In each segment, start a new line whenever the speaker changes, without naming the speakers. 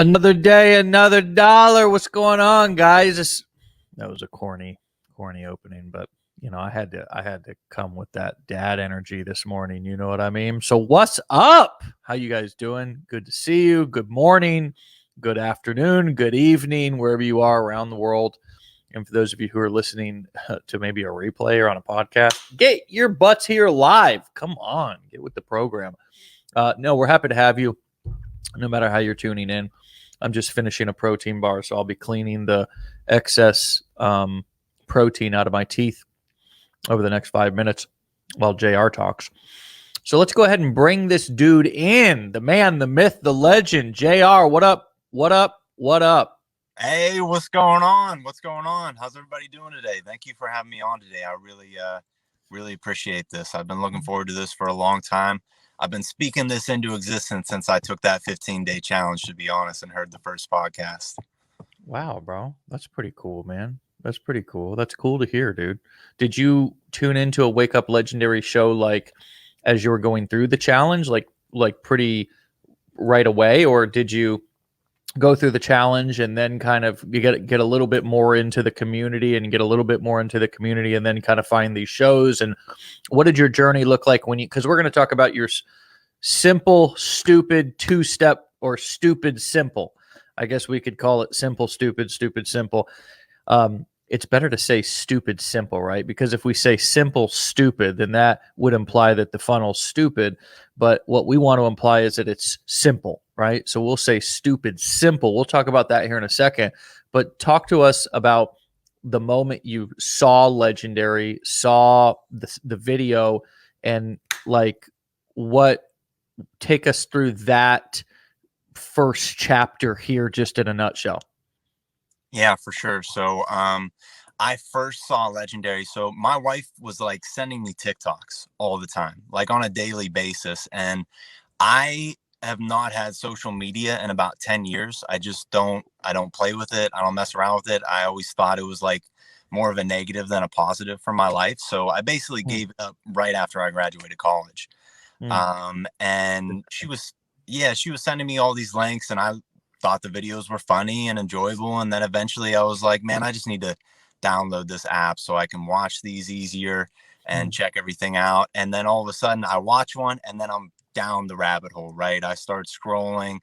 Another day, another dollar. What's going on, guys? That was a corny opening, but I had to come with that dad energy this morning. You know what I mean? So what's up? How you guys doing? Good to see you. Good morning, good afternoon, good evening, wherever you are around the world. And for those of you who are listening to maybe a replay or on a podcast, get your butts here live. Come on, get with the program. No, we're happy to have you, no matter how you're tuning in. I'm just finishing a protein bar, so I'll be cleaning the excess protein out of my teeth over the next 5 minutes while JR talks. So let's go ahead and bring this dude in, the man, the myth, the legend. JR, what up? What up? What up?
Hey, what's going on? What's going on? How's everybody doing today? Thank you for having me on today. I really appreciate this. I've been looking forward to this for a long time. I've been speaking this into existence since I took that 15-day challenge, to be honest, and heard the first podcast.
Wow, bro. That's pretty cool, man. That's pretty cool. That's cool to hear, dude. Did you tune into a Wake Up Legendary show like as you were going through the challenge, like pretty right away, or did you go through the challenge and then kind of you get a little bit more into the community and get a little bit more into the community and then kind of find these shows? And what did your journey look like when you, because we're going to talk about your simple, stupid two-step, or stupid simple. I guess we could call it simple, stupid, stupid, simple. It's better to say stupid simple, right? Because if we say simple stupid, then that would imply that the funnel's stupid. But what we want to imply is that it's simple, right? So we'll say stupid simple. We'll talk about that here in a second. But talk to us about the moment you saw Legendary, saw the video, and like take us through that first chapter here just in a nutshell.
Yeah, for sure. So I first saw Legendary. So my wife was like sending me TikToks all the time, like on a daily basis. And I have not had social media in about 10 years. I don't play with it. I don't mess around with it. I always thought it was like more of a negative than a positive for my life. So I basically gave it up right after I graduated college. And she was sending me all these links, and I thought the videos were funny and enjoyable. And then eventually I was like, man, I just need to download this app so I can watch these easier and check everything out. And then all of a sudden I watch one and then I'm down the rabbit hole, right? I start scrolling,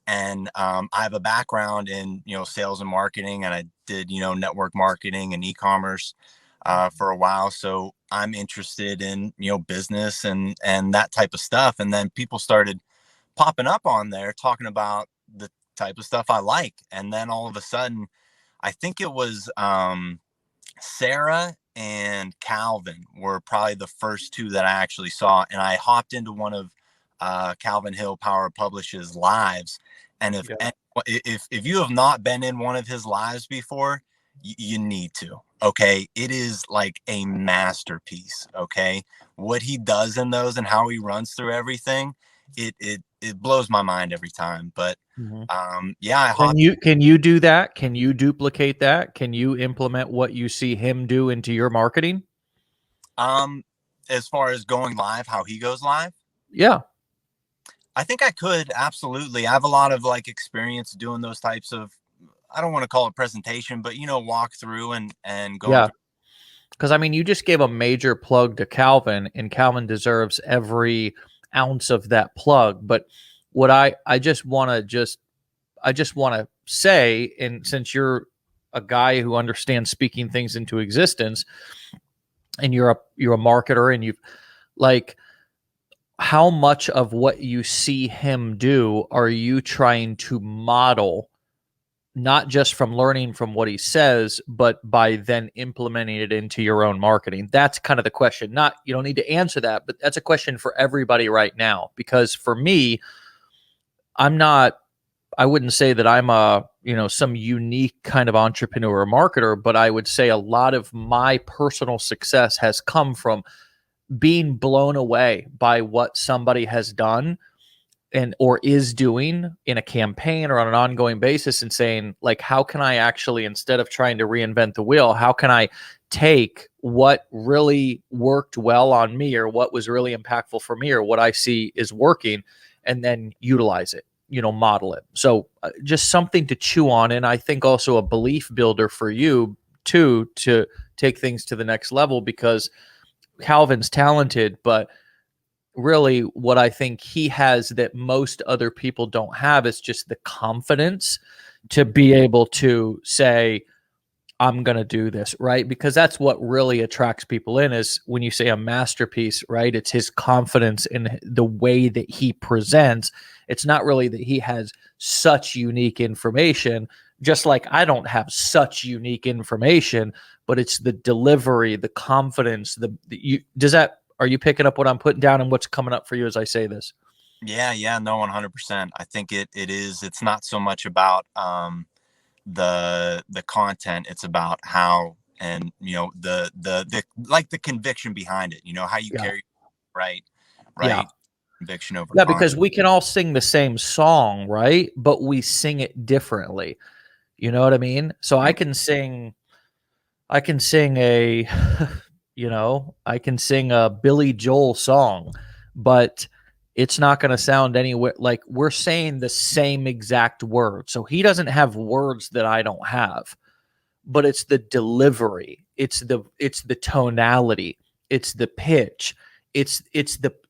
and I have a background in, sales and marketing, and I did, network marketing and e-commerce for a while. So I'm interested in, business and that type of stuff. And then people started popping up on there talking about the type of stuff I like. And then all of a sudden, I think it was Sarah and Calvin were probably the first two that I actually saw. And I hopped into one of Calvin Hill Power Publish's lives. And if you have not been in one of his lives before, you need to. Okay, it is like a masterpiece. Okay, what he does in those and how he runs through everything, it blows my mind every time. But
can you do that? Can you duplicate that? Can you implement what you see him do into your marketing?
As far as going live, how he goes live?
Yeah.
I think I could, absolutely. I have a lot of experience doing those types of, I don't want to call it presentation, but walk through and go.
Yeah. Because you just gave a major plug to Calvin, and Calvin deserves every ounce of that plug. But what I just want to say, and since you're a guy who understands speaking things into existence, and you're a marketer, and you've how much of what you see him do are you trying to model, not just from learning from what he says, but by then implementing it into your own marketing? That's kind of the question. You don't need to answer that, but that's a question for everybody right now. Because for me, I wouldn't say that I'm some unique kind of entrepreneur or marketer, but I would say a lot of my personal success has come from being blown away by what somebody has done or is doing in a campaign or on an ongoing basis, and saying, how can I actually, instead of trying to reinvent the wheel, how can I take what really worked well on me, or what was really impactful for me, or what I see is working, and then utilize it? model it. So just something to chew on. And I think also a belief builder for you too, to take things to the next level, because Calvin's talented, but really what I think he has that most other people don't have is just the confidence to be able to say, I'm going to do this, right? Because that's what really attracts people in, is when you say a masterpiece, right? It's his confidence in the way that he presents. It's not really that he has such unique information, just like I don't have such unique information, but it's the delivery, the confidence, are you picking up what I'm putting down and what's coming up for you as I say this?
Yeah, no, 100%. I think it's not so much about the content. It's about how, and the like the conviction behind it, how you
Yeah.
carry, right?
Yeah.
Right. Conviction over
Yeah,
content.
because we can all sing the same song, right? But we sing it differently. You know what I mean? So I can sing a I can sing a Billy Joel song, but it's not going to sound anywhere like we're saying the same exact word. So he doesn't have words that I don't have, but it's the delivery, it's the tonality, it's the pitch, it's the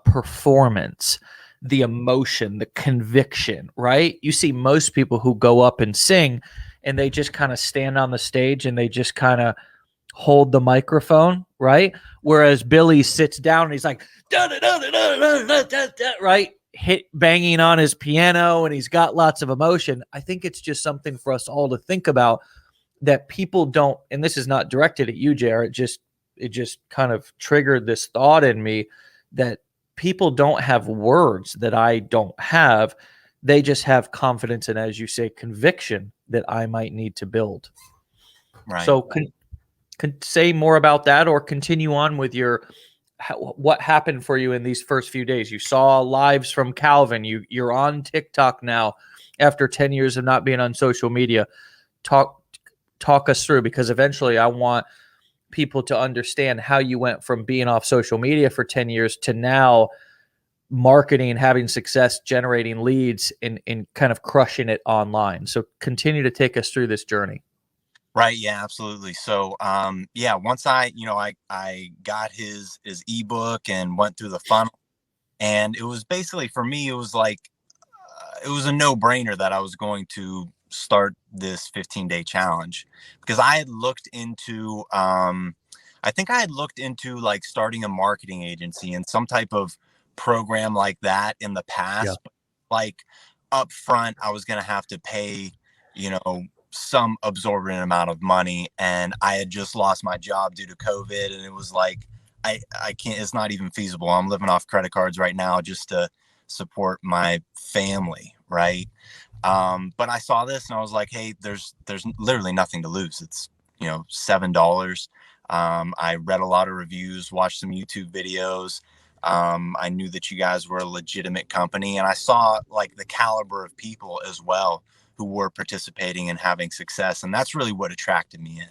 performance, the emotion, the conviction, right? You see most people who go up and sing and they just kind of stand on the stage and they just kind of hold the microphone, right? Whereas Billy sits down and he's like, da, da, da, da, da, da, da, da, right? Hit banging on his piano and he's got lots of emotion. I think it's just something for us all to think about, that people don't, and this is not directed at you, JR. It just kind of triggered this thought in me that people don't have words that I don't have. They just have confidence and, as you say, conviction that I might need to build.
Right.
So can say more about that, or continue on with what happened for you in these first few days. You saw lives from Calvin. You're on TikTok now after 10 years of not being on social media. Talk us through, because eventually I want people to understand how you went from being off social media for 10 years to now marketing, having success, generating leads, and kind of crushing it online. So continue to take us through this journey.
Right. Yeah, absolutely. So, yeah, once I got his ebook and went through the funnel, and it was basically, for me, it was like, it was a no brainer that I was going to start this 15-day challenge, because I think I had looked into like starting a marketing agency and some type of program like that in the
Yeah.
past. But like up front, I was going to have to pay, some absorbent amount of money. And I had just lost my job due to COVID. And it was like, I can't, it's not even feasible. I'm living off credit cards right now just to support my family. Right. But I saw this and I was like, hey, there's literally nothing to lose. It's, $7. I read a lot of reviews, watched some YouTube videos. I knew that you guys were a legitimate company, and I saw like the caliber of people as well who were participating and having success. And that's really what attracted me in.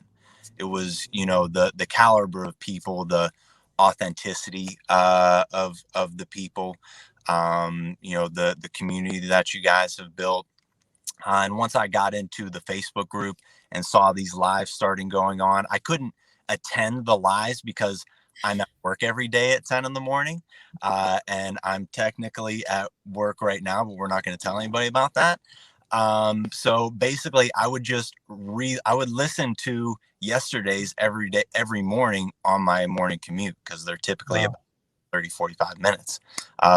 It was, the caliber of people, the authenticity of the people, the community that you guys have built. And once I got into the Facebook group and saw these lives starting going on, I couldn't attend the lives because I'm at work every day at 10 in the morning. And I'm technically at work right now, but we're not going to tell anybody about that. So basically I would just I would listen to yesterday's every day, every morning on my morning commute, because they're typically
Wow.
about 30, 45 minutes.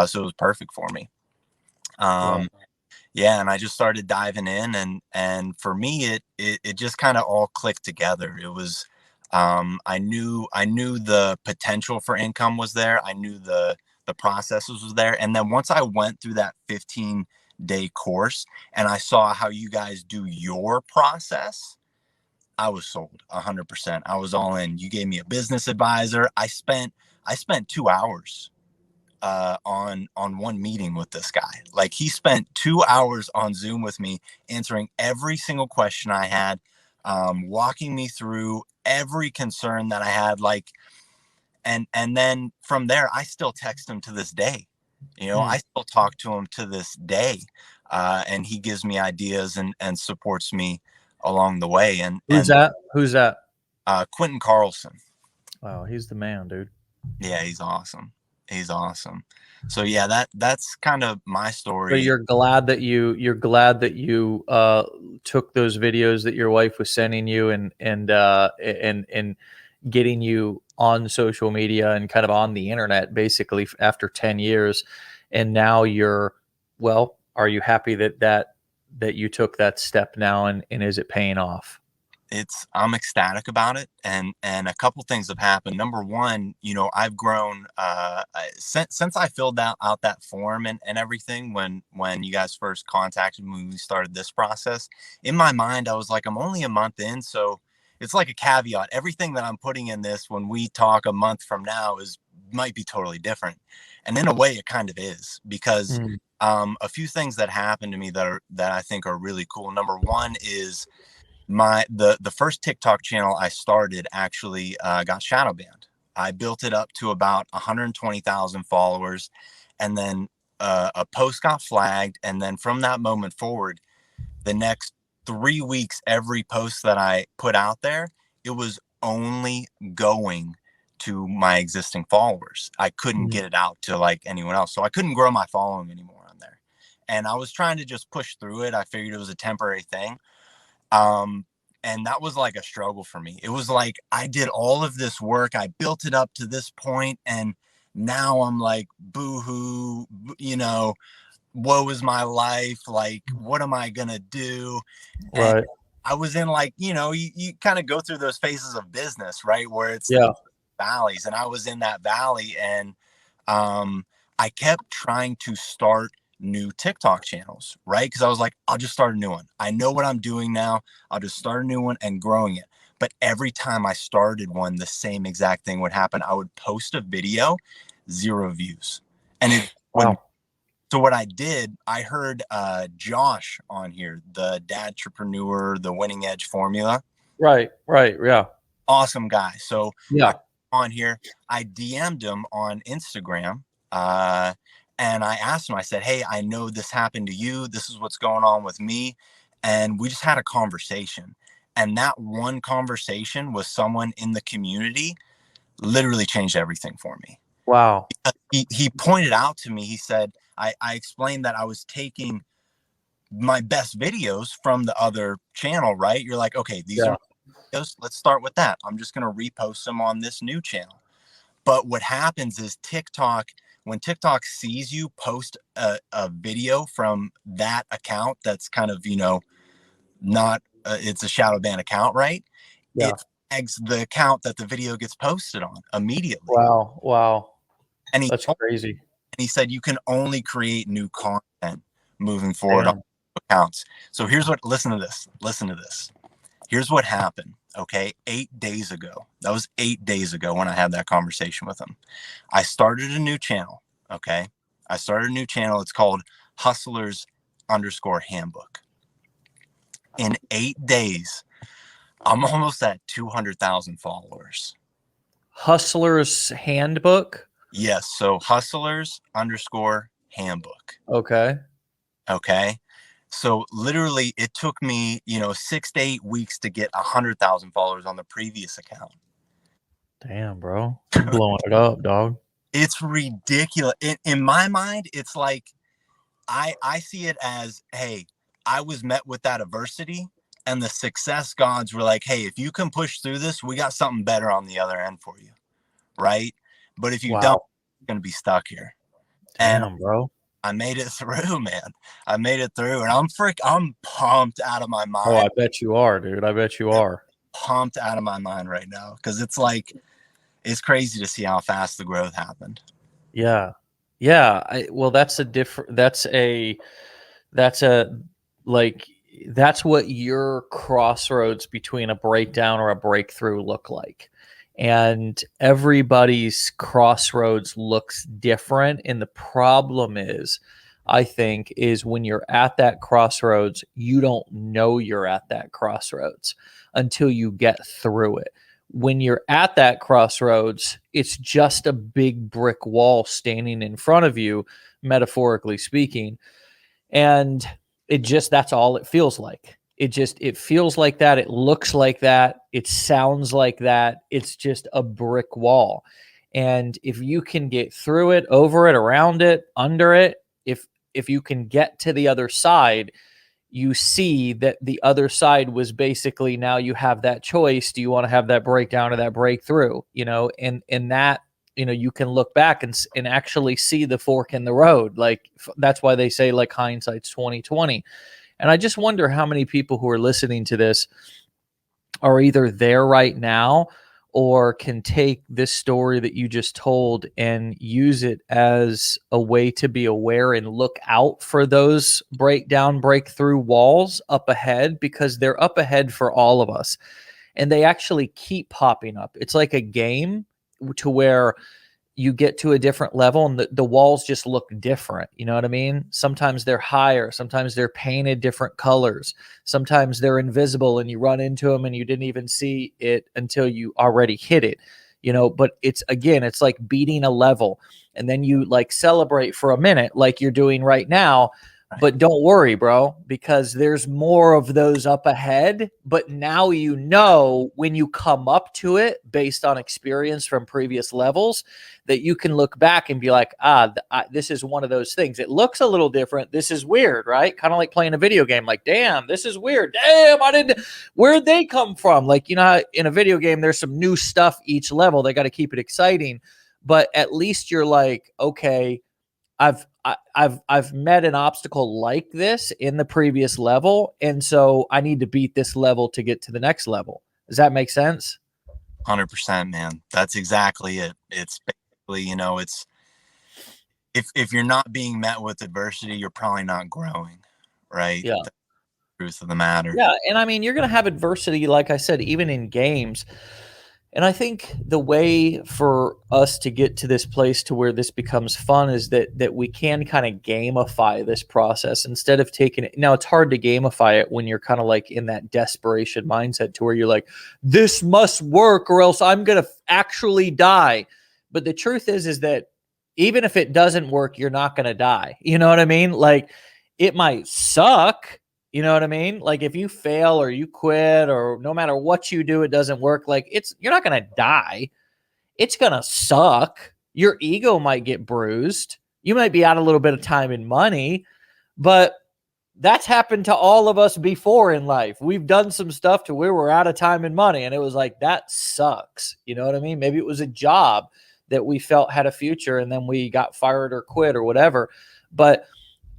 So it was perfect for me.
Wow.
Yeah, and I just started diving in, and for me it just kind of all clicked together. It was, I knew the potential for income was there. I knew the processes was there. And then once I went through that 15-day course and I saw how you guys do your process, I was sold 100%. I was all in. You gave me a business advisor. I spent 2 hours on one meeting with this guy. Like, he spent 2 hours on Zoom with me, answering every single question I had, walking me through every concern that I had. Like, and then from there, I still text him to this day. You know,
Mm.
I still talk to him to this day, and he gives me ideas and supports me along the way.
Who's that? Who's that?
Quentin Carlson.
Wow, he's the man, dude.
Yeah, he's awesome. He's awesome. So yeah, that's kind of my
So
story.
you're glad that you took those videos that your wife was sending you and getting you on social media and kind of on the internet basically after 10 years, and now you're, well, are you happy that you took that step now, and is it paying off?
I'm ecstatic about it, and a couple things have happened. Number one, you know, I've grown since I filled out that form and everything when you guys first contacted me when we started this process. In my mind, I was like, I'm only a month in, so it's like a caveat. Everything that I'm putting in this when we talk a month from now is might be totally different, and in a way, it kind of is, because
Mm.
a few things that happened to me that I think are really cool. Number one is the first TikTok channel I started actually got shadow banned. I built it up to about 120,000 followers, and then a post got flagged, and then from that moment forward, the next 3 weeks, every post that I put out there, it was only going to my existing followers. I couldn't
Mm.
get it out to like anyone else, so I couldn't grow my following anymore on there. And I was trying to just push through it. I figured it was a temporary thing. Um, and that was like a struggle for me. It was like I did all of this work, I built it up to this point, and now I'm like, boo hoo, you know, woe is my life. Like, what am I gonna do? And
Right.
I was in like, you know, you kind of go through those phases of business, right? Where it's the
Yeah.
valleys, and I was in that valley, and um, I kept trying to start new TikTok channels, right? Because I was like, I'll just start a new one. I know what I'm doing now. I'll just start a new one and growing it. But every time I started one, the same exact thing would happen. I would post a video, 0 views, and it wouldn't.
Wow.
So what I did, I heard Josh on here, the dad entrepreneur, the winning edge formula.
Right. Right. Yeah.
Awesome guy. So I
Yeah.
on here, I DM'd him on Instagram, uh, and I asked him, I said, hey, I know this happened to you. This is what's going on with me. And we just had a conversation. And that one conversation with someone in the community literally changed everything for me.
Wow.
He pointed out to me, he said, I explained that I was taking my best videos from the other channel, right? You're like, okay, these
Yeah.
are videos. Let's start with that. I'm just going to repost them on this new channel. But what happens is TikTok, when TikTok sees you post a video from that account that's kind of, you know, not, it's a shadow ban account, right? It
Yeah.
flags the account that the video gets posted on immediately.
Wow. Wow.
And
That's crazy.
he said, you can only create new content moving forward on
Damn.
accounts. So here's what, listen to this. Listen to this. Here's what happened. Okay. 8 days ago, that was 8 days ago when I had that conversation with him. I started a new channel. Okay. I started a new channel. It's called Hustlers _handbook. In 8 days, I'm almost at 200,000 followers.
Hustler's Handbook.
Yes. So Hustlers _handbook.
Okay.
Okay. So literally it took me, you know, 6 to 8 weeks to get 100,000 followers on the previous account.
Damn, bro. You blowing it up, dog.
It's ridiculous. In my mind, it's like I see it as, hey, I was met with that adversity, and the success gods were like, hey, if you can push through this, we got something better on the other end for you. Right. But if you don't,
Wow.
you're going to be stuck here. And
Damn, bro.
I made it through, man. I made it through, and I'm pumped out of my
Oh,
mind.
I bet you are, dude. I bet you are.
Pumped out of my mind right now, because it's like, it's crazy to see how fast the growth happened.
Yeah. Yeah. Well, that's a, like, that's what your crossroads between a breakdown or a breakthrough look like. And everybody's crossroads looks different. And the problem is, I think, is when you're at that crossroads, you don't know you're at that crossroads until you get through it. when you're at that crossroads, it's just a big brick wall standing in front of you, metaphorically speaking. And that's all it feels like. It feels like that. It looks like that. It sounds like that. It's just a brick wall. And if you can get through it, over it, around it, under it, if you can get to the other side, you see that the other side was basically, now you have that choice. Do you want to have that breakdown or that breakthrough? And that, you can look back and actually see the fork in the road. Like, that's why they say, like, hindsight's 2020. And I just wonder how many people who are listening to this are either there right now, or can take this story that you just told and use it as a way to be aware and look out for those breakthrough walls up ahead, because they're up ahead for all of us. And they actually keep popping up. It's like a game to where you get to a different level and the walls just look different. You know what I mean? Sometimes they're higher. Sometimes they're painted different colors. Sometimes they're invisible and you run into them and you didn't even see it until you already hit it. But it's like beating a level, and then you like celebrate for a minute like you're doing right now. But don't worry, bro, because there's more of those up ahead. But now when you come up to it based on experience from previous levels, that you can look back and be like, this is one of those things. It looks a little different. This is weird, right? Kind of like playing a video game. Like, damn, this is weird. Damn, where'd they come from? Like, in a video game, there's some new stuff each level. They got to keep it exciting. But at least you're like, okay, I've met an obstacle like this in the previous level, and so I need to beat this level to get to the next level. Does that make sense?
100%, man. That's exactly it. It's basically, it's if you're not being met with adversity, you're probably not growing, right?
Yeah.
That's the truth of the matter.
Yeah, and I mean, you're going to have adversity, like I said, even in games. And I think the way for us to get to this place to where this becomes fun is that we can kind of gamify this process instead of taking it. Now, it's hard to gamify it when you're kind of like in that desperation mindset to where you're like, this must work or else I'm going to actually die. But the truth is that even if it doesn't work, you're not going to die. You know what I mean? Like, it might suck. You know what I mean? Like, if you fail or you quit or no matter what you do, it doesn't work. Like, you're not going to die. It's going to suck. Your ego might get bruised. You might be out a little bit of time and money, but that's happened to all of us before in life. We've done some stuff to where we're out of time and money. And it was like, that sucks. You know what I mean? Maybe it was a job that we felt had a future and then we got fired or quit or whatever. But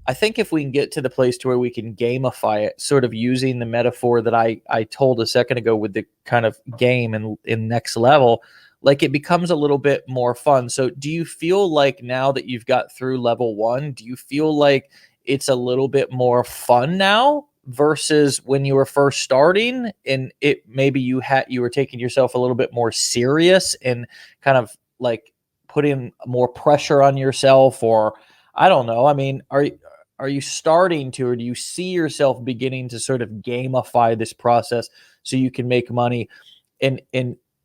I think if we can get to the place to where we can gamify it, sort of using the metaphor that I told a second ago with the kind of game in next level, like, it becomes a little bit more fun. So do you feel like now that you've got through level 1, do you feel like it's a little bit more fun now versus when you were first starting, and it maybe you were taking yourself a little bit more serious and kind of like putting more pressure on yourself? Or I don't know. I mean, are you starting to, or do you see yourself beginning to sort of gamify this process so you can make money and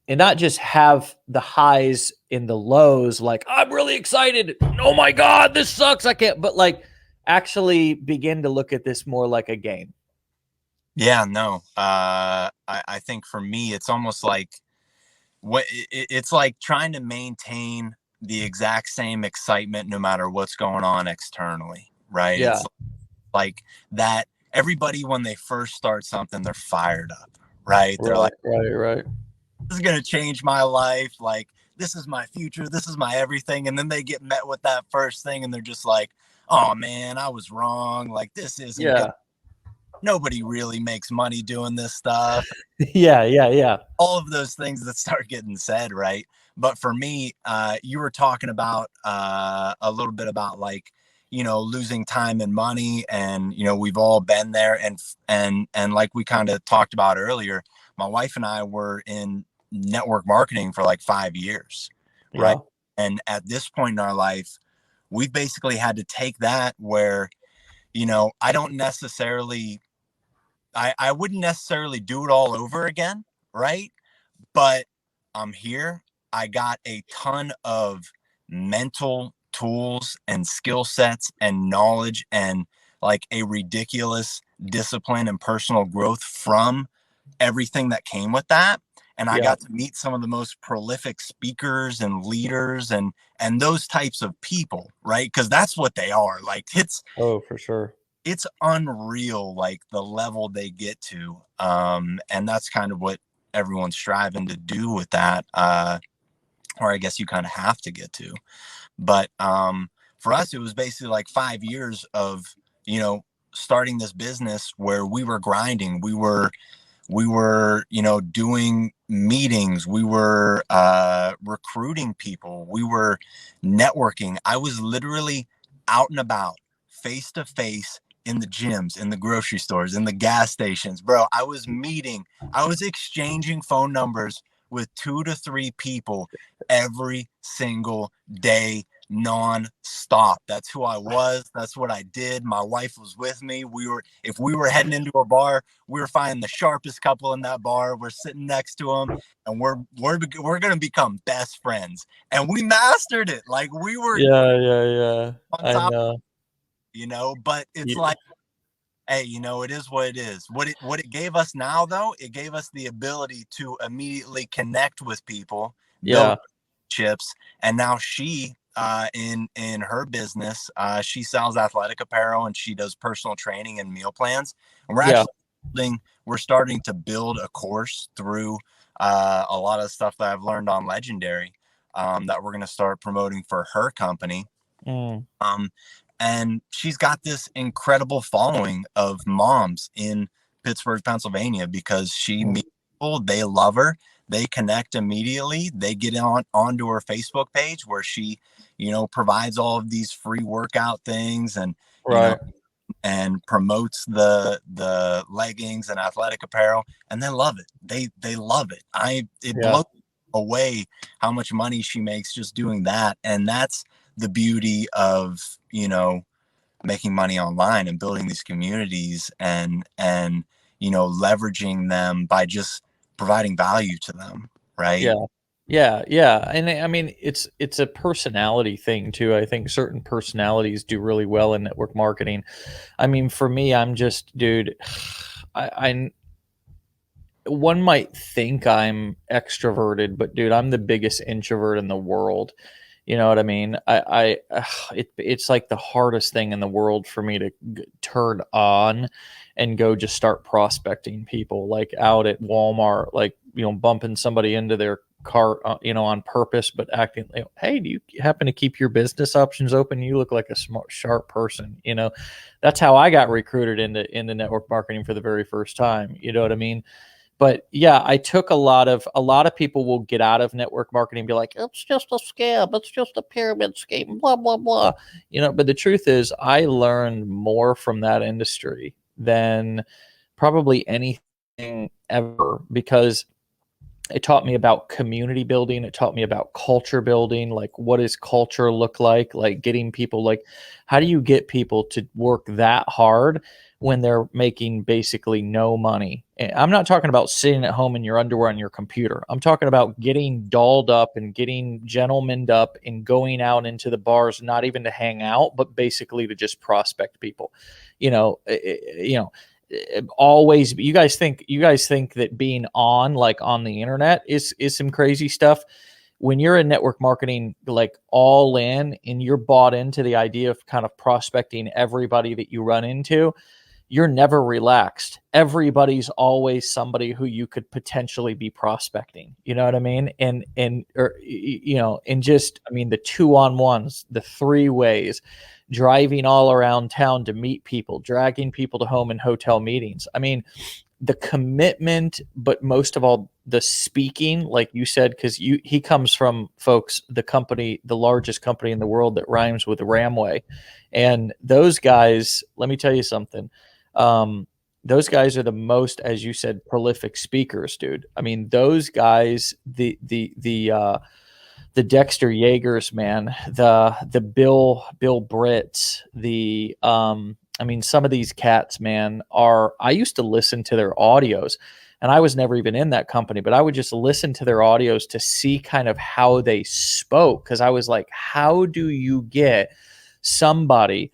not just have the highs and the lows, like, I'm really excited, oh my God, this sucks, I can't, but like actually begin to look at this more like a game?
Yeah, no. I think for me, it's almost like it's like trying to maintain the exact same excitement no matter what's going on externally, right?
Yeah.
It's like that. Everybody, when they first start something, they're fired up, right? They're like,
Right.
this is going to change my life. Like, this is my future. This is my everything. And then they get met with that first thing and they're just like, oh man, I was wrong. Like, this isn't
Yeah.
good. Nobody really makes money doing this stuff.
Yeah.
All of those things that start getting said, right? But for me, you were talking about a little bit about, like, losing time and money, and we've all been there, and like we kind of talked about earlier, my wife and I were in network marketing for like 5 years, right?
Yeah.
And at this point in our life, we've basically had to take that where, I don't necessarily, I wouldn't necessarily do it all over again, right? But I'm here. I got a ton of mental tools and skill sets and knowledge and like a ridiculous discipline and personal growth from everything that came with that. And I
Yeah.
got to meet some of the most prolific speakers and leaders and those types of people, right? Because that's what they are. Like
Oh, for sure.
it's unreal, like the level they get to. And that's kind of what everyone's striving to do with that. Or I guess you kind of have to get to. But for us, it was basically like 5 years of, you know, starting this business where we were grinding. We were doing meetings. We were recruiting people. We were networking. I was literally out and about, face to face, in the gyms, in the grocery stores, in the gas stations. Bro, I was exchanging phone numbers with 2 to 3 people every single day, non-stop. That's who I was. That's what I did. My wife was with me. If we were heading into a bar, we were finding the sharpest couple in that bar. We're sitting next to them, and we're gonna become best friends. And we mastered it. Like we were
Yeah, yeah, yeah.
on
I
top,
know.
But it's
Yeah,
like, hey, it is what it is. What it gave us now, though, it gave us the ability to immediately connect with people, build
yeah,
chips. And now she in her business, she sells athletic apparel and she does personal training and meal plans. And
yeah.
we're starting to build a course through a lot of stuff that I've learned on Legendary, that we're going to start promoting for her company.
Mm,
um, and she's got this incredible following of moms in Pittsburgh, Pennsylvania, because she
mm.
meets people, they love her, they connect immediately, they get onto her Facebook page where she, provides all of these free workout things, and you know
Right.
and promotes the leggings and athletic apparel, and they love it. They love it. It
Yeah.
blows away how much money she makes just doing that. And that's the beauty of, making money online and building these communities, and leveraging them by just providing value to them, right?
Yeah. Yeah, yeah, and I mean, it's a personality thing too. I think certain personalities do really well in network marketing. I mean, for me, I'm just, dude. I one might think I'm extroverted, but dude, I'm the biggest introvert in the world. You know what I mean? It's like the hardest thing in the world for me to turn on and go just start prospecting people, like out at Walmart, like, bumping somebody into their cart, on purpose, but acting like, hey, do you happen to keep your business options open? You look like a smart, sharp person. That's how I got recruited into network marketing for the very first time. You know what I mean? But yeah, I took a lot of people will get out of network marketing and be like, it's just a scam, it's just a pyramid scheme, blah blah blah. But the truth is I learned more from that industry than probably anything ever, because it taught me about community building, it taught me about culture building, like what does culture look like getting people, like how do you get people to work that hard when they're making basically no money. I'm not talking about sitting at home in your underwear on your computer. I'm talking about getting dolled up and getting gentlemaned up and going out into the bars, not even to hang out, but basically to just prospect people. Always, you guys think that being on, like, on the internet is some crazy stuff. When you're in network marketing, like all in, and you're bought into the idea of kind of prospecting everybody that you run into, you're never relaxed. Everybody's always somebody who you could potentially be prospecting. You know what I mean? And just, I mean, the 2-on-1s, the 3 ways, driving all around town to meet people, dragging people to home in hotel meetings. I mean, the commitment, but most of all, the speaking, like you said, because he comes from, folks, the largest company in the world that rhymes with Ramway, and those guys. Let me tell you something. Those guys are the most, as you said, prolific speakers, dude. I mean, those guys, the Dexter Yeagers, man, the Bill Britts, I mean, some of these cats, man, I used to listen to their audios. and I was never even in that company, but I would just listen to their audios to see kind of how they spoke. Cause I was like, how do you get somebody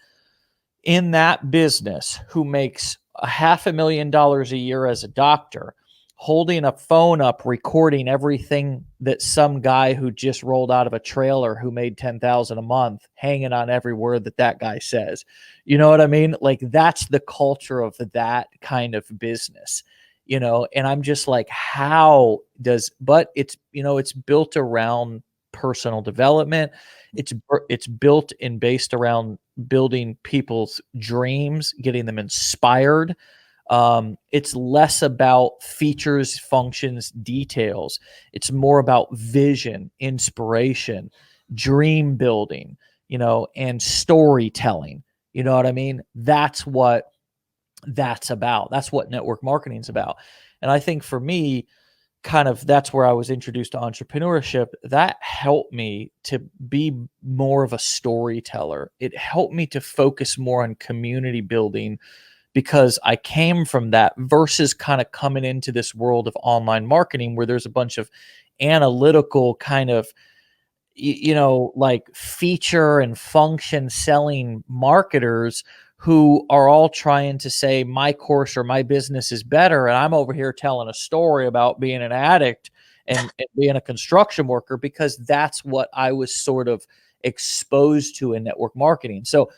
in that business who makes $500,000 a year as a doctor holding a phone up recording everything that some guy who just rolled out of a trailer who made 10,000 a month hanging on every word that that guy says? You know what I mean? Like, that's the culture of that kind of business, and I'm just like, how does, but it's, it's built around personal development. It's built and based around building people's dreams, getting them inspired. It's less about features, functions, details. It's more about vision, inspiration, dream building, and storytelling. You know what I mean? That's what that's about. That's what network marketing is about. And I think for me, kind of that's where I was introduced to entrepreneurship. That helped me to be more of a storyteller. It helped me to focus more on community building because I came from that versus kind of coming into this world of online marketing where there's a bunch of analytical kind of, like feature and function selling marketers who are all trying to say my course or my business is better. And I'm over here telling a story about being an addict and being a construction worker because that's what I was sort of exposed to in network marketing. So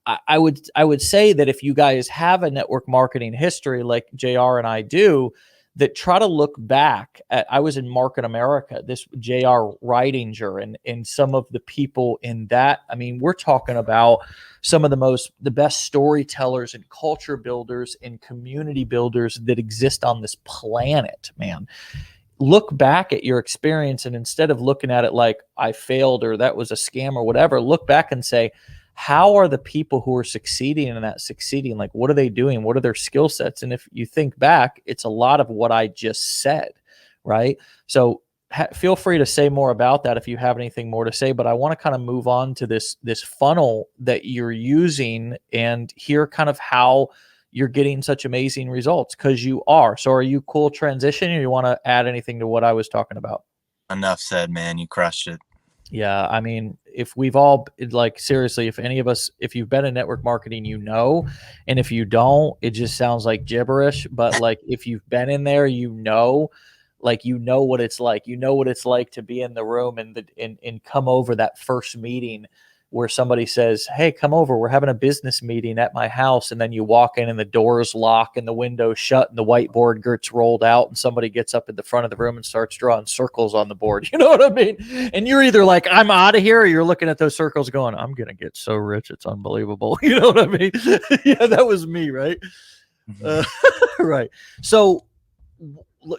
I would say that if you guys have a network marketing history like JR and I do, that try to look back at, I was in Market America, this JR Ridinger and some of the people in that. I mean, we're talking about some of the best storytellers and culture builders and community builders that exist on this planet, man. Look back at your experience, and instead of looking at it like I failed or that was a scam or whatever, look back and say, how are the people who are succeeding in that succeeding? Like, what are they doing? What are their skill sets? And if you think back, it's a lot of what I just said, right? So feel free to say more about that if you have anything more to say, but I want to kind of move on to this funnel that you're using and hear kind of how you're getting such amazing results, because you are. So are you cool transitioning, or you want to add anything to what I was talking about?
Enough said, man. You crushed it.
Yeah, I mean, if we've all, like, seriously, if any of us, if you've been in network marketing, and if you don't, it just sounds like gibberish. But like, if you've been in there, like, what it's like. What it's like to be in the room and come over that first meeting where somebody says, "Hey, come over. We're having a business meeting at my house." And then you walk in and the doors lock and the windows shut and the whiteboard gets rolled out and somebody gets up in the front of the room and starts drawing circles on the board. You know what I mean? And you're either like, "I'm out of here," or you're looking at those circles going, "I'm going to get so rich. It's unbelievable." You know what I mean? Yeah, that was me. Right. Right. So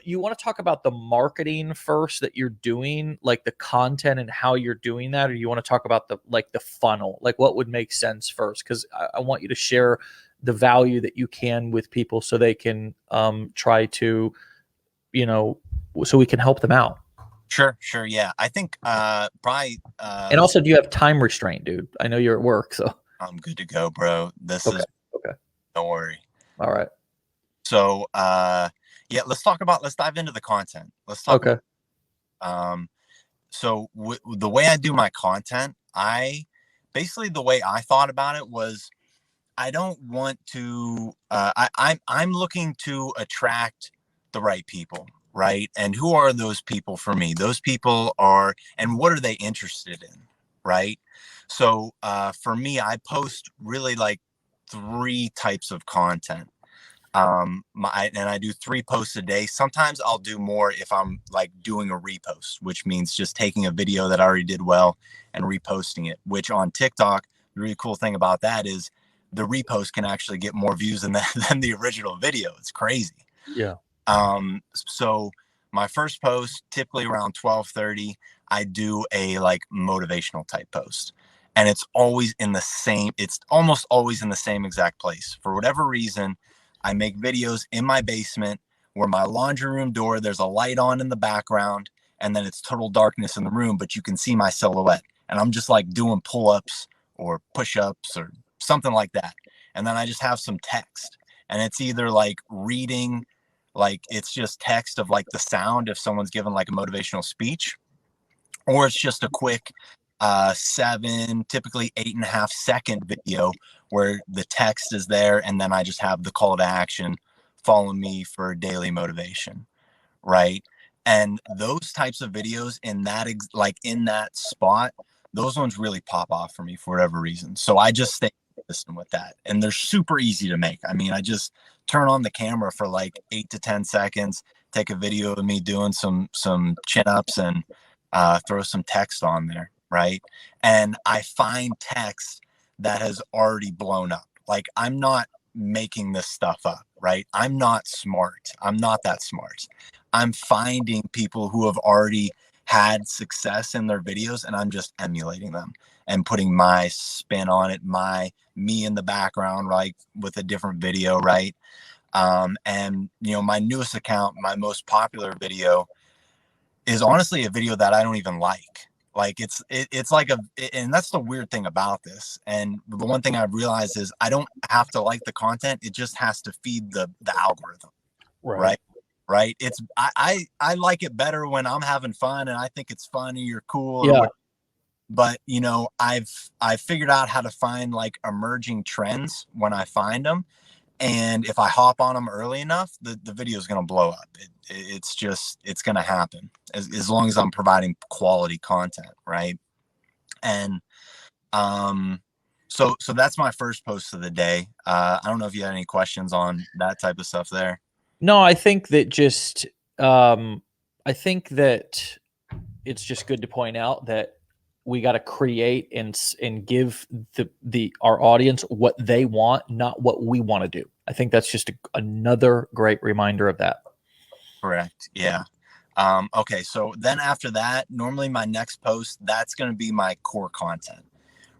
you want to talk about the marketing first that you're doing, like the content and how you're doing that, or you want to talk about the funnel, like what would make sense first? Because I want you to share the value that you can with people so they can try to, so we can help them out.
Sure. Yeah, I think probably.
And also, do you have time restraint, dude? I know you're at work, so
I'm good to go, bro. This is
okay.
Don't worry.
All right.
So yeah, let's dive into the content. Let's talk.
Okay.
So the way I do my content, the way I thought about it was, I don't want to, I'm looking to attract the right people, right? And who are those people for me? Those people are, and what are they interested in, right? So for me, I post really like 3 types of content. And I do 3 posts a day. Sometimes I'll do more if I'm like doing a repost, which means just taking a video that I already did well and reposting it, which on TikTok, the really cool thing about that is the repost can actually get more views than the original video. It's crazy.
Yeah.
So my first post, typically around 12:30, I do a like motivational type post. And it's almost always in the same exact place. For whatever reason, I make videos in my basement where my laundry room door, there's a light on in the background, and then it's total darkness in the room, but you can see my silhouette. And I'm just like doing pull-ups or push-ups or something like that. And then I just have some text. And it's either like reading Like it's just text of like the sound if someone's given like a motivational speech, or it's just a quick 7, typically 8.5 second video where the text is there and then I just have the call to action, follow me for daily motivation, right? And those types of videos in that like in that spot, those ones really pop off for me for whatever reason. So I just stay consistent with that, and they're super easy to make. I mean, I just turn on the camera for like 8 to 10 seconds, take a video of me doing some chin-ups, and throw some text on there, right? And I find text that has already blown up. Like I'm not making this stuff up, right? I'm not smart. I'm not that smart. I'm finding people who have already had success in their videos, and I'm just emulating them and putting my spin on it, me in the background, right, with a different video, right? And you know, my newest account, my most popular video is honestly a video that I don't even like. Like it's like and that's the weird thing about this. And the one thing I've realized is I don't have to like the content. It just has to feed the algorithm. Right. Right. It's, I like it better when I'm having fun and I think it's funny or cool.
Yeah.
But you know, I've figured out how to find like emerging trends when I find them. And if I hop on them early enough, the video is going to blow up. It's just, it's going to happen as long as I'm providing quality content. Right. And, so that's my first post of the day. I don't know if you had any questions on that type of stuff there.
No, I think that just, I think that it's just good to point out that we got to create and give our audience what they want, not what we want to do. I think that's just another great reminder of that.
Correct. Yeah. Okay. So then after that, normally my next post, that's going to be my core content,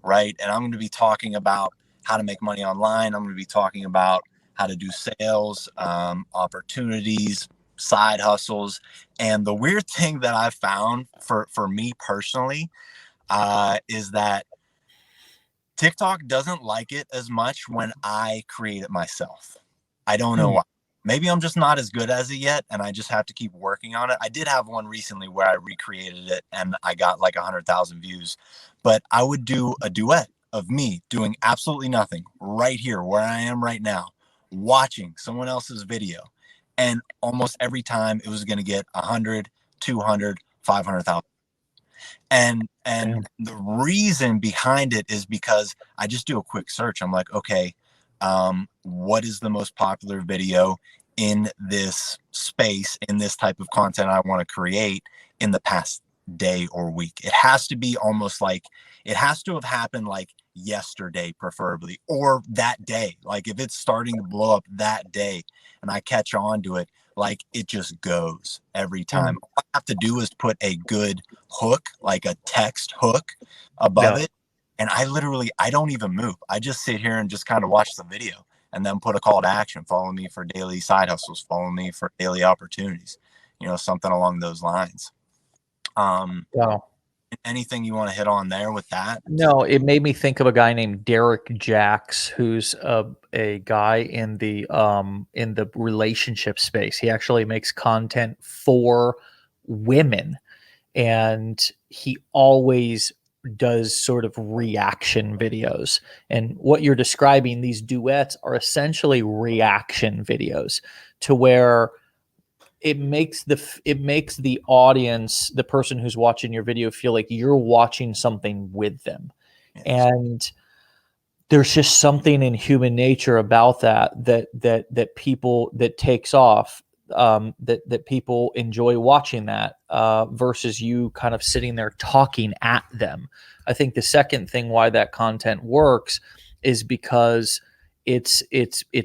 right? And I'm going to be talking about how to make money online. I'm going to be talking about how to do sales, opportunities, side hustles. And the weird thing that I've found for me personally, is that TikTok doesn't like it as much when I create it myself. I don't know why. Maybe I'm just not as good as it yet, and I just have to keep working on it. I did have one recently where I recreated it and I got like 100,000 views, but I would do a duet of me doing absolutely nothing right here where I am right now, watching someone else's video. And almost every time it was going to get 100, 200, 500,000. And the reason behind it is because I just do a quick search. I'm like, okay, what is the most popular video in this space, in this type of content I want to create in the past day or week? It has to be almost like, it has to have happened like yesterday, preferably, or that day. Like if it's starting to blow up that day and I catch on to it, like it just goes every time. All I have to do is put a good hook, like a text hook above it. And I don't even move. I just sit here and just kind of watch the video and then put a call to action. Follow me for daily side hustles. Follow me for daily opportunities, you know, something along those lines. Anything you want to hit on there with that?
No, it made me think of a guy named Derek Jacks, who's a guy in the relationship space. He actually makes content for women, and he always does sort of reaction videos. And what you're describing, these duets are essentially reaction videos to where it makes the audience, the person who's watching your video, feel like you're watching something with them. Yes. And there's just something in human nature about that people, that takes off, that people enjoy watching that, versus you kind of sitting there talking at them. I think the second thing why that content works is because it's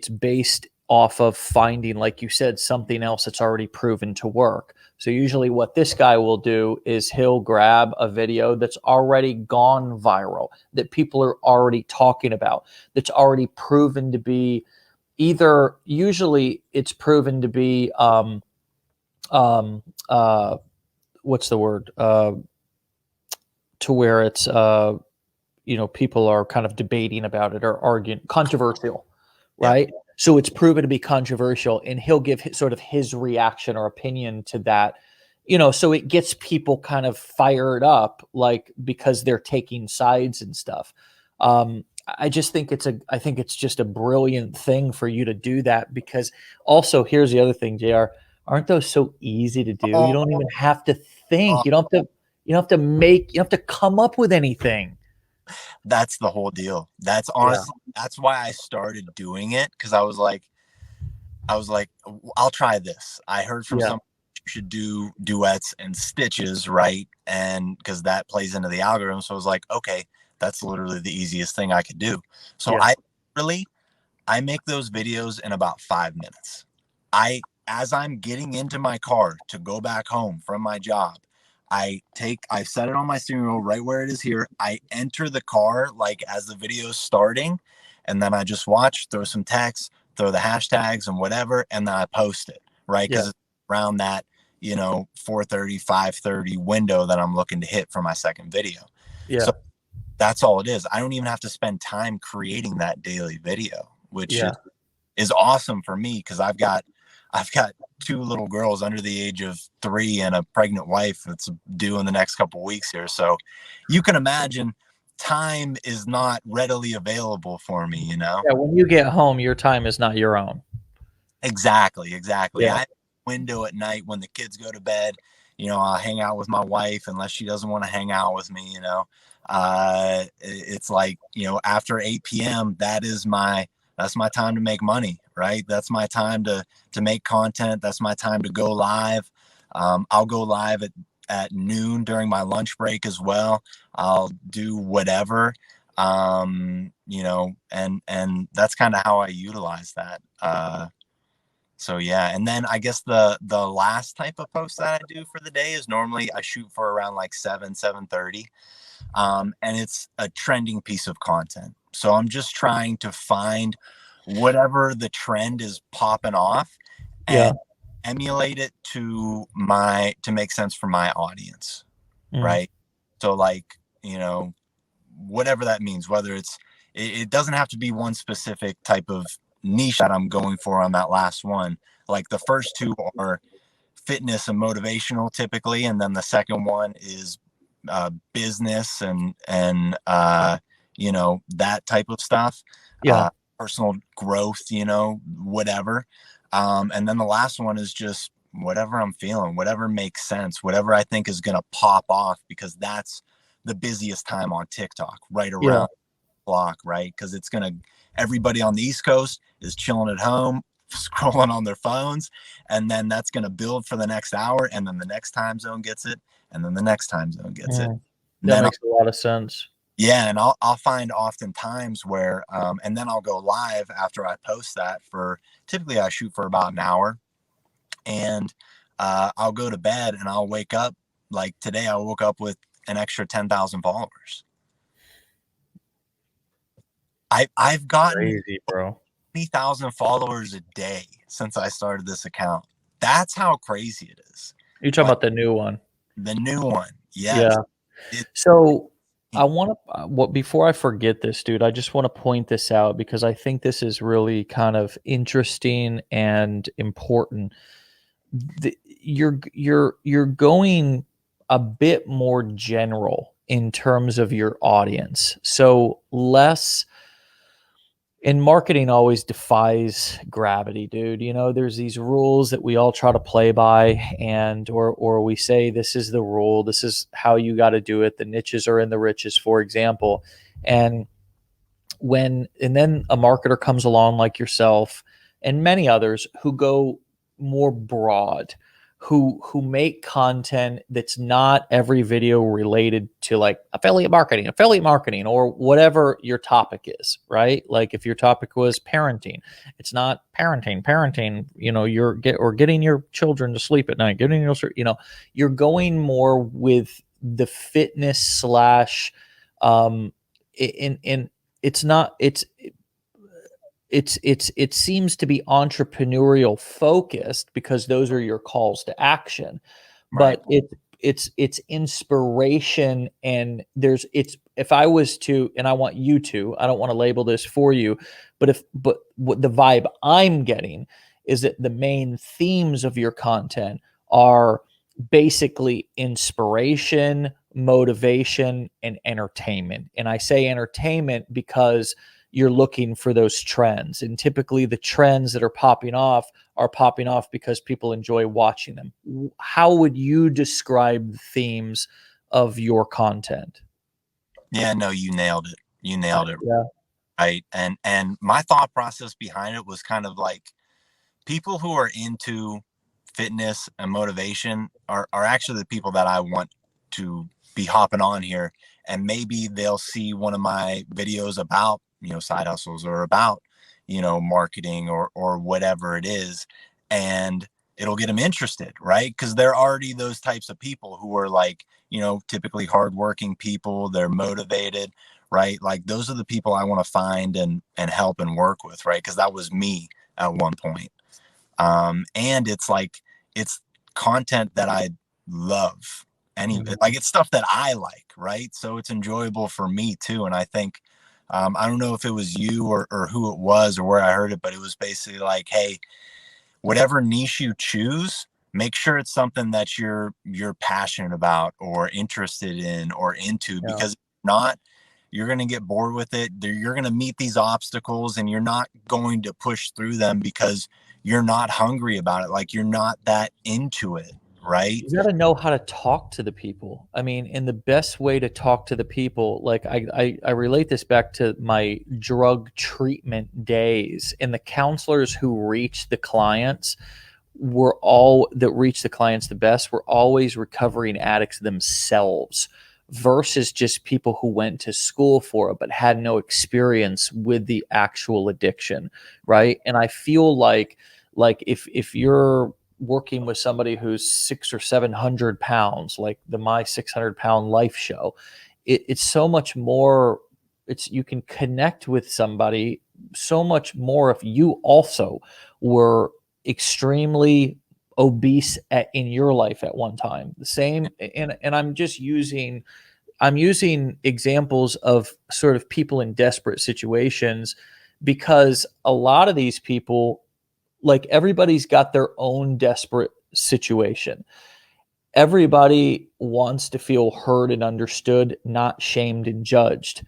based off of finding, like you said, something else that's already proven to work. So usually what this guy will do is he'll grab a video that's already gone viral, that people are already talking about, that's already proven to be either, usually it's proven to be, what's the word? To where it's, people are kind of debating about it or arguing, controversial, right? Yeah. So it's proven to be controversial, and he'll give sort of his reaction or opinion to that, so it gets people kind of fired up, like, because they're taking sides and stuff. I just think I think it's just a brilliant thing for you to do that, because also here's the other thing, JR, aren't those so easy to do? You
Oh,
don't even have to think.
oh,
You don't have to come up with anything.
that's the whole deal. That's
Yeah.
honestly, that's why I started doing it. Cause I was like, I'll try this. I heard from
Yeah.
some you should do duets and stitches, right? And because that plays into the algorithm. So I was like, okay, that's literally the easiest thing I could do. So
Yeah.
I make those videos in about 5 minutes. As I'm getting into my car to go back home from my job, I set it on my steering wheel right where it is here. I enter the car like as the video is starting, and then I just watch, throw some text, throw the hashtags and whatever, and then I post it, right?
Yeah.
Because it's around that, 4:30, 5:30 window that I'm looking to hit for my second video. So
Yeah.
that's all it is. I don't even have to spend time creating that daily video, which
Yeah.
is awesome for me because I've got two little girls under the age of 3 and a pregnant wife that's due in the next couple of weeks here. So you can imagine time is not readily available for me,
Yeah. When you get home, your time is not your own.
Exactly, exactly.
Yeah.
I have a window at night when the kids go to bed. I'll hang out with my wife unless she doesn't want to hang out with me. It's like after 8 p.m. That's my time to make money, right? That's my time to make content. That's my time to go live. I'll go live at noon during my lunch break as well. I'll do whatever, and that's kind of how I utilize that. So yeah, and then I guess the last type of post that I do for the day is normally I shoot for around like 7:30, and it's a trending piece of content. So I'm just trying to find whatever the trend is popping off
Yeah.
and emulate it to make sense for my audience,
Mm.
right? So like whatever that means, whether it doesn't have to be one specific type of niche that I'm going for on that last one. Like the first two are fitness and motivational typically, and then the second one is business and that type of stuff,
Yeah.
personal growth, whatever. And then the last one is just whatever I'm feeling, whatever makes sense, whatever I think is going to pop off, because that's the busiest time on TikTok, right
Yeah.
around block, right? Because everybody on the East Coast is chilling at home, scrolling on their phones, and then that's going to build for the next hour, and then the next time zone gets it, and then the next time zone gets it.
Mm.
And
That
then
makes a lot of sense.
yeah, and I'll find often times where and then I'll go live after I post that for typically I shoot for about an hour, and I'll go to bed and I'll wake up like today I woke up with an extra 10,000 followers. I've gotten
Crazy, bro.
20,000 followers a day since I started this account. That's how crazy it is.
You're talking
Like
about the new one.
the new one. Yes.
Yeah.
It,
So I want to, before I forget this, dude, I just want to point this out because I think this is really kind of interesting and important. You're going a bit more general in terms of your audience. So less, and marketing always defies gravity, dude. There's these rules that we all try to play by, and or we say this is the rule, this is how you got to do it. The niches are in the riches, for example. And then a marketer comes along like yourself and many others who go more broad, who make content that's not every video related to like affiliate marketing, or whatever your topic is, right? Like if your topic was parenting, it's not parenting, or getting your children to sleep at night, you're going more with the fitness slash in it's not it seems to be entrepreneurial focused because those are your calls to action,
right.
but it's inspiration, and it's, if I was to, and I want you to, I don't want to label this for you, but what the vibe I'm getting is that the main themes of your content are basically inspiration, motivation, and entertainment. And I say entertainment because you're looking for those trends. And typically the trends that are popping off because people enjoy watching them. How would you describe the themes of your content?
Yeah, no, you nailed it. You nailed it.
Yeah.
Right. And my thought process behind it was kind of like, people who are into fitness and motivation are actually the people that I want to be hopping on here. And maybe they'll see one of my videos about, side hustles, or about, marketing, or whatever it is. And it'll get them interested, right? Because they're already those types of people who are like, typically hardworking people. They're motivated, right? Like, those are the people I want to find and help and work with, right? Because that was me at one point. And it's like, it's content that I love. Like, it's stuff that I like, right? So it's enjoyable for me too. And I think, I don't know if it was you or who it was or where I heard it, but it was basically like, hey, whatever niche you choose, make sure it's something that you're passionate about or interested in or into,
Yeah.
because if not, you're going to get bored with it. You're going to meet these obstacles and you're not going to push through them because you're not hungry about it. Like, you're not that into it, right?
You got to know how to talk to the people. I mean, and the best way to talk to the people, like I relate this back to my drug treatment days, and the counselors who reach the clients the best were always recovering addicts themselves, versus just people who went to school for it but had no experience with the actual addiction, right? And I feel like if you're working with somebody who's 600 or 700 pounds, like the My 600 Pound Life show, it's so much more. It's, you can connect with somebody so much more if you also were extremely obese in your life at one time. The same, and I'm using examples of sort of people in desperate situations, because a lot of these people, like, everybody's got their own desperate situation. Everybody wants to feel heard and understood, not shamed and judged.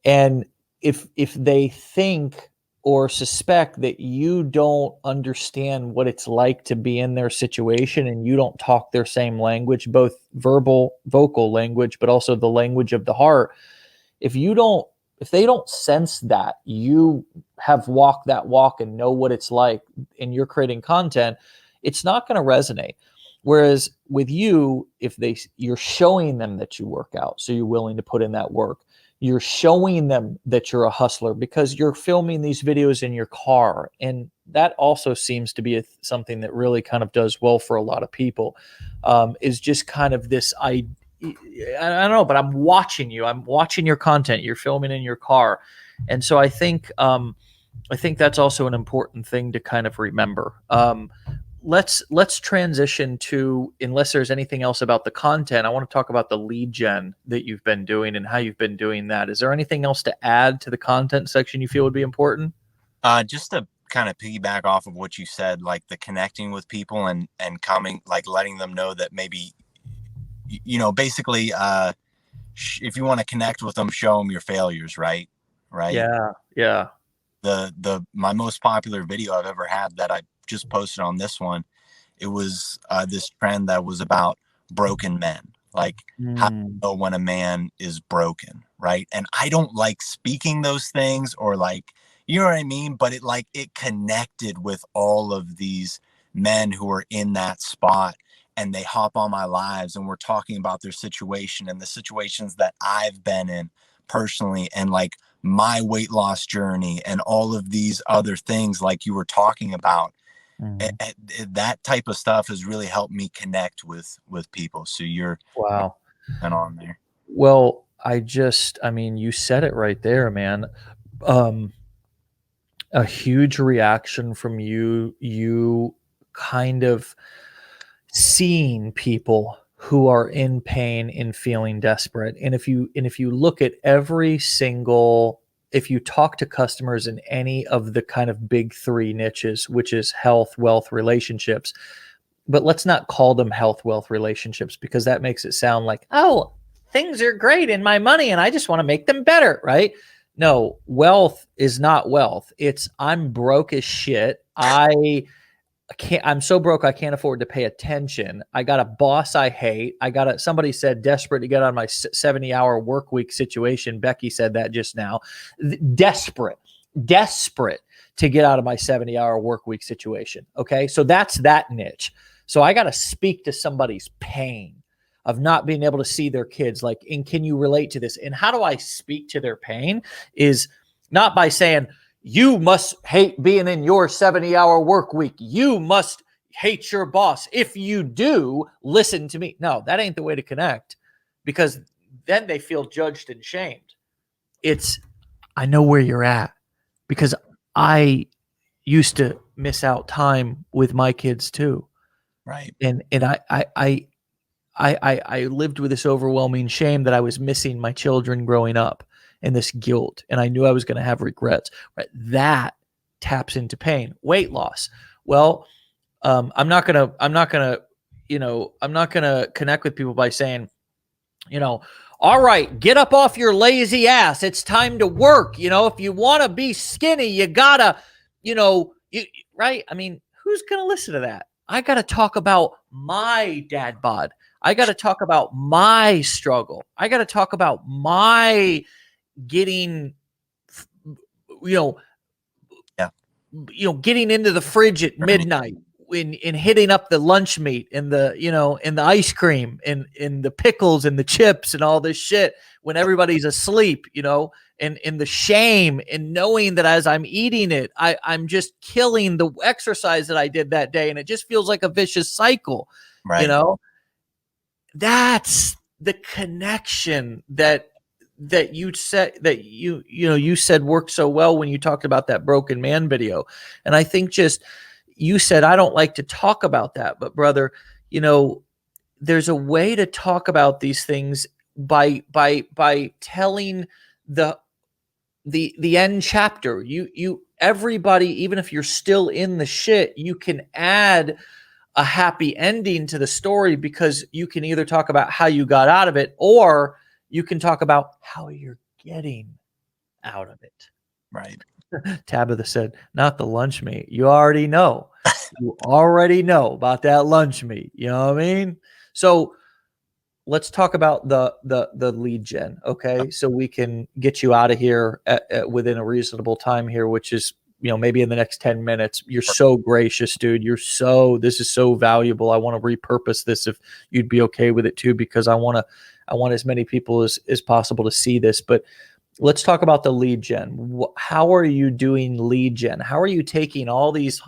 And if they think or suspect that you don't understand what it's like to be in their situation, and you don't talk their same language, both vocal language, but also the language of the heart, if they don't sense that you have walked that walk and know what it's like, and you're creating content, it's not going to resonate. Whereas with you, if you're showing them that you work out, so you're willing to put in that work, you're showing them that you're a hustler because you're filming these videos in your car. And that also seems to be something that really kind of does well for a lot of people, is just kind of this idea. I don't know, but I'm watching you. I'm watching your content. You're filming in your car, and so I think that's also an important thing to kind of remember. Let's transition to, unless there's anything else about the content, I want to talk about the lead gen that you've been doing and how you've been doing that. Is there anything else to add to the content section you feel would be important?
Just to kind of piggyback off of what you said, like the connecting with people and coming, like letting them know that maybe, basically, if you want to connect with them, show them your failures, right? Right.
Yeah, yeah.
My most popular video I've ever had that I just posted on this one, it was this trend that was about broken men, like how to know when a man is broken, right? And I don't like speaking those things, or like, you know what I mean, but it connected with all of these men who are in that spot, and they hop on my lives and we're talking about their situation and the situations that I've been in personally, and like my weight loss journey and all of these other things like you were talking about. That type of stuff has really helped me connect with people. So you're
Wow.
on there.
Well, I mean, you said it right there, man. Um, a huge reaction from you kind of seeing people who are in pain and feeling desperate. And if you look at every single, if you talk to customers in any of the kind of big three niches, which is health, wealth, relationships, but let's not call them health, wealth, relationships, because that makes it sound like, oh, things are great in my money and I just want to make them better, right? No, wealth is not wealth. It's I'm broke as shit. I'm so broke I can't afford to pay attention. I got a boss I hate. Somebody said desperate to get out of my 70-hour work week situation. Becky said that just now. Desperate to get out of my 70-hour work week situation. Okay. So that's that niche. So I got to speak to somebody's pain of not being able to see their kids. Like, and can you relate to this? And how do I speak to their pain is not by saying, you must hate being in your 70-hour work week. You must hate your boss. If you do, listen to me. No, that ain't the way to connect, because then they feel judged and shamed. It's, I know where you're at, because I used to miss out time with my kids too.
Right.
And I lived with this overwhelming shame that I was missing my children growing up, and this guilt, and I knew I was going to have regrets. Right? That taps into pain. Weight loss. Well, I'm not gonna connect with people by saying, all right, get up off your lazy ass. It's time to work. If you want to be skinny, you gotta, right? I mean, who's gonna listen to that? I gotta talk about my dad bod. I gotta talk about my struggle. I gotta talk about my getting, getting into the fridge at midnight and hitting up the lunch meat and the ice cream and the pickles and the chips and all this shit when everybody's asleep, and the shame and knowing that as I'm eating it, I'm just killing the exercise that I did that day. And it just feels like a vicious cycle,
right.
That's the connection that you said that you said worked so well when you talked about that broken man video. And I think you said, I don't like to talk about that, but brother, there's a way to talk about these things by telling the end chapter. Everybody, even if you're still in the shit, you can add a happy ending to the story, because you can either talk about how you got out of it, or you can talk about how you're getting out of it.
Right.
Tabitha said, not the lunch meat. You already know. You already know about that lunch meat. You know what I mean? So let's talk about the lead gen. Okay. So we can get you out of here within a reasonable time here, which is, maybe in the next 10 minutes. You're so gracious, dude. This is so valuable. I want to repurpose this if you'd be okay with it too, because I want as many people as possible to see this. But let's talk about the lead gen. How are you doing lead gen? How are you taking all these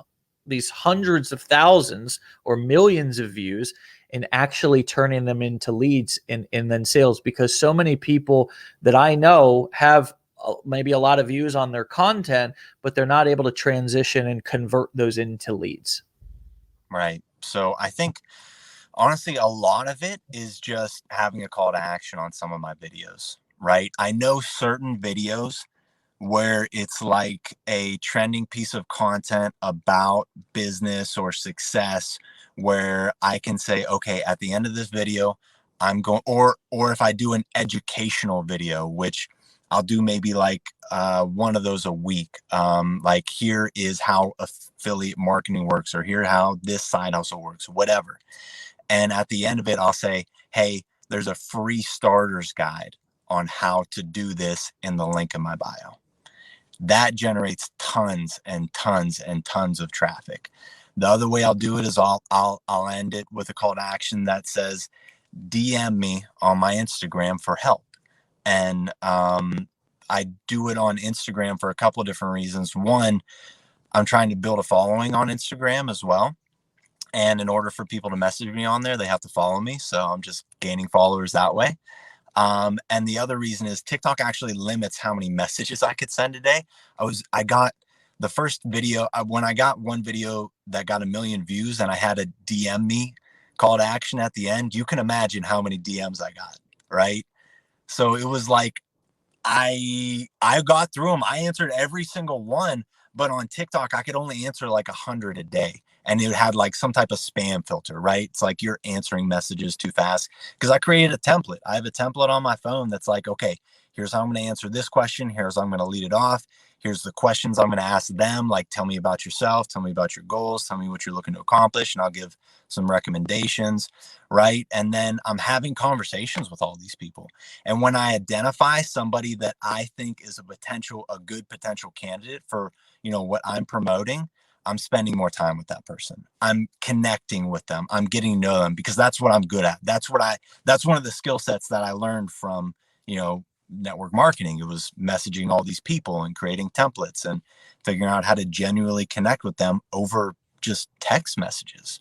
hundreds of thousands or millions of views and actually turning them into leads and then sales? Because so many people that I know have maybe a lot of views on their content, but they're not able to transition and convert those into leads.
Right. So I think, honestly, a lot of it is just having a call to action on some of my videos, right? I know certain videos where it's like a trending piece of content about business or success, where I can say, okay, at the end of this video, I'm going, or if I do an educational video, which I'll do maybe like one of those a week. Like, here is how affiliate marketing works, or here how this side hustle works, whatever. And at the end of it, I'll say, hey, there's a free starter's guide on how to do this in the link in my bio. That generates tons and tons and tons of traffic. The other way I'll do it is I'll end it with a call to action that says, DM me on my Instagram for help. And I do it on Instagram for a couple of different reasons. One, I'm trying to build a following on Instagram as well. And in order for people to message me on there, they have to follow me. So I'm just gaining followers that way. And the other reason is TikTok actually limits how many messages I could send a day. I got the first video, when I got one video that got 1 million views and I had a DM me call to action at the end, you can imagine how many DMs I got, right? So it was like, I got through them. I answered every single one, but on TikTok, I could only answer like 100 a day. And it had like some type of spam filter, right? It's like you're answering messages too fast. Because I created a template. I have a template on my phone that's like, okay, here's how I'm going to answer this question. Here's how I'm going to lead it off. Here's the questions I'm going to ask them. Like, tell me about yourself. Tell me about your goals. Tell me what you're looking to accomplish. And I'll give some recommendations, right? And then I'm having conversations with all these people. And when I identify somebody that I think is a good potential candidate for, what I'm promoting, I'm spending more time with that person. I'm connecting with them. I'm getting to know them because that's what I'm good at. That's one of the skill sets that I learned from, network marketing. It was messaging all these people and creating templates and figuring out how to genuinely connect with them over just text messages.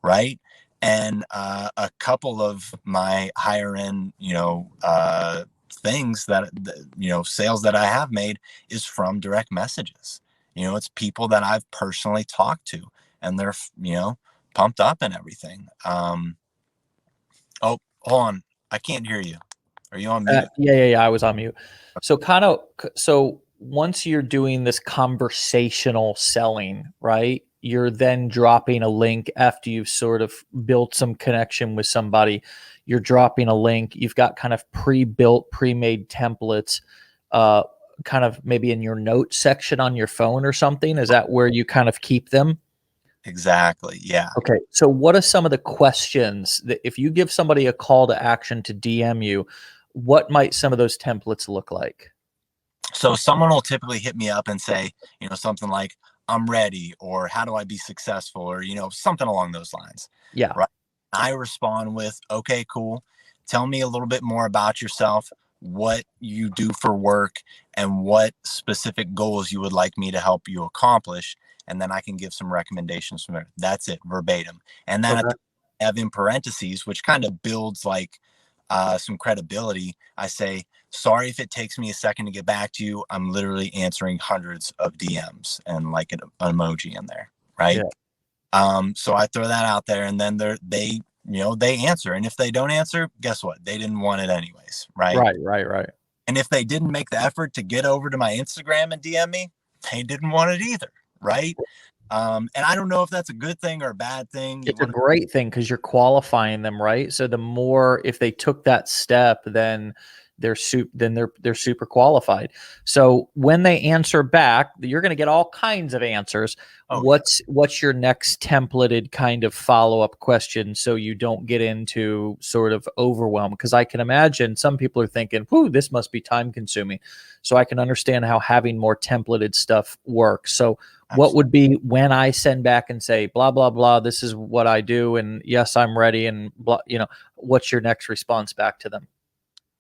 Right. And a couple of my higher end, things that, sales that I have made is from direct messages. It's people that I've personally talked to and they're, pumped up and everything. Oh, hold on. I can't hear you. Are you on mute?
Yeah. I was on mute. So once you're doing this conversational selling, right? You're then dropping a link after you've sort of built some connection with somebody. You're dropping a link. You've got kind of pre-built, pre-made templates, kind of maybe in your notes section on your phone or something. Is that where you kind of keep them?
Exactly. Yeah.
Okay. So what are some of the questions that if you give somebody a call to action to DM you, what might some of those templates look like?
So someone will typically hit me up and say, something like, I'm ready, or how do I be successful, or, something along those lines.
Yeah.
Right. I respond with, okay, cool. Tell me a little bit more about yourself, what you do for work, and what specific goals you would like me to help you accomplish. And then I can give some recommendations from there. That's it, verbatim. And then
Okay.
I have in parentheses, which kind of builds like some credibility. I say, sorry if it takes me a second to get back to you. I'm literally answering hundreds of DMs and like an emoji in there. Right.
Yeah.
So I throw that out there and then they answer. And if they don't answer, guess what? They didn't want it anyways. Right.
Right.
And if they didn't make the effort to get over to my Instagram and DM me, they didn't want it either. Right. And I don't know if that's a good thing or a bad thing.
It's a great thing because you're qualifying them, right? So the more if they took that step, then they're super qualified. So when they answer back, you're going to get all kinds of answers.
Oh,
What's your next templated kind of follow-up question so you don't get into sort of overwhelm? Because I can imagine some people are thinking, "Whoo, this must be time consuming." So I can understand how having more templated stuff works. So what would be when I send back and say, blah, blah, blah, this is what I do. And yes, I'm ready. And blah, what's your next response back to them?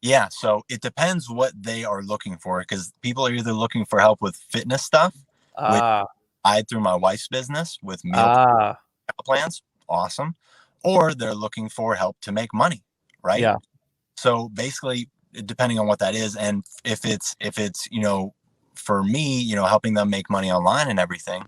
Yeah, so it depends what they are looking for because people are either looking for help with fitness stuff, which
Ah,
I through my wife's business with meal
ah,
plans, awesome, or they're looking for help to make money, right?
yeah,
So basically, depending on what that is, and if it's for me, helping them make money online and everything,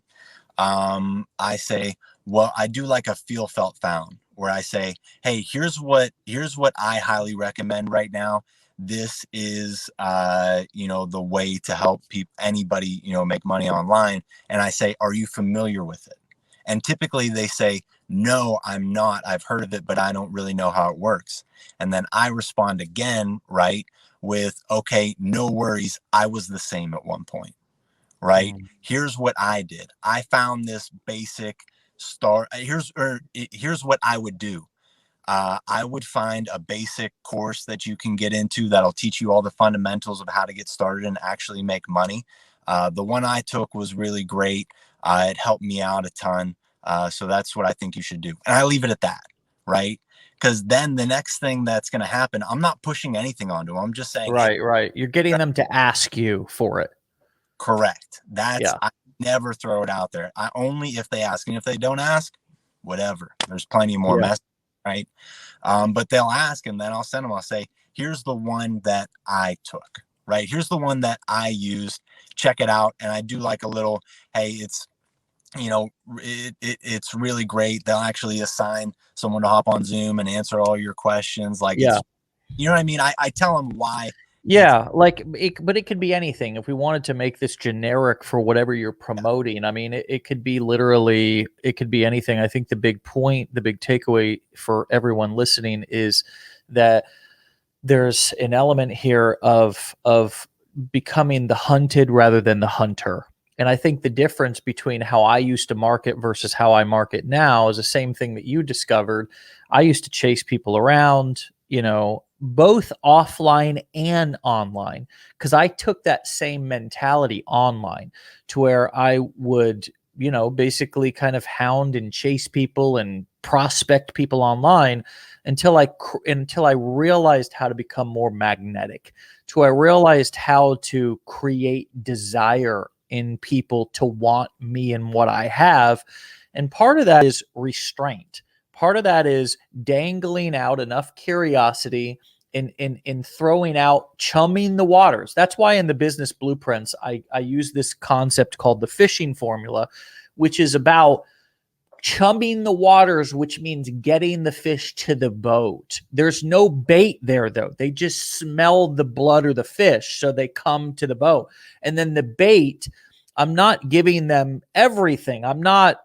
I say, well, I do like a feel felt found where I say, hey, here's what I highly recommend right now. This is the way to help anybody make money online. And I say, are you familiar with it? And typically they say, no, I'm not. I've heard of it, but I don't really know how it works. And then I respond again, right, with, okay, no worries. I was the same at one point. Right.
mm,
Here's what I did. I found this basic start. Here's what I would do. I would find a basic course that you can get into that'll teach you all the fundamentals of how to get started and actually make money. The one I took was really great. It helped me out a ton. So that's what I think you should do. And I leave it at that. Right. Because then the next thing that's going to happen, I'm not pushing anything onto them. I'm just saying, hey,
right. You're getting them to ask you for it.
correct.
Yeah.
I never throw it out there. I only if they ask, and if they don't ask, whatever. There's plenty more
Yeah.
messages, right? But they'll ask, and then I'll send them. I'll say, "Here's the one that I took. Right? Here's the one that I used. Check it out." And I do like a little, hey, you know, it's really great. They'll actually assign someone to hop on Zoom and answer all your questions. Like
Yeah.
it's, you know what I mean? I tell them why it's,
Yeah, but it could be anything. If we wanted to make this generic for whatever you're promoting, I mean, it could be literally, it could be anything. I think the big point, the big takeaway for everyone listening is that there's an element here of becoming the hunted rather than the hunter. And I think the difference between how I used to market versus how I market now is the same thing that you discovered. I used to chase people around, both offline and online, because I took that same mentality online to where I would, basically kind of hound and chase people and prospect people online until I realized how to become more magnetic, to I realized how to create desire in people to want me and what I have. And part of that is restraint. Part of that is dangling out enough curiosity in throwing out, chumming the waters. That's why in the business blueprints, I use this concept called the fishing formula, which is about chumming the waters, which means getting the fish to the boat. There's no bait there, though. They just smell the blood or the fish, so they come to the boat. And then the bait, I'm not giving them everything. I'm not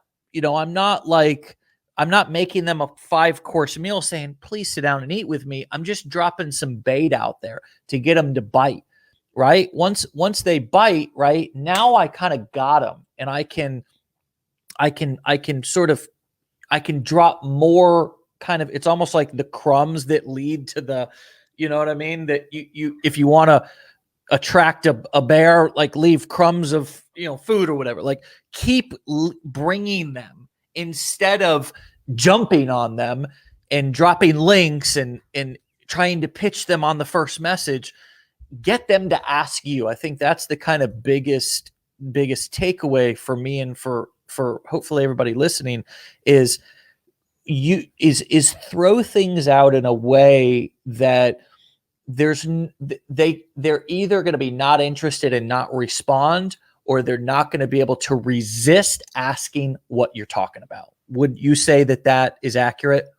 making them a 5-course meal saying, please sit down and eat with me. I'm just dropping some bait out there to get them to bite, right? Once they bite, right, now I kind of got them, and I can drop more kind of, it's almost like the crumbs that lead to the, you know what I mean? That if you want to attract a bear, like leave crumbs of, food or whatever, like keep bringing them instead of jumping on them and dropping links and trying to pitch them on the first message. Get them to ask you. I think that's the kind of biggest takeaway for me and for hopefully everybody listening is throw things out in a way that they're either going to be not interested and not respond, or they're not going to be able to resist asking what you're talking about. Would you say that is accurate?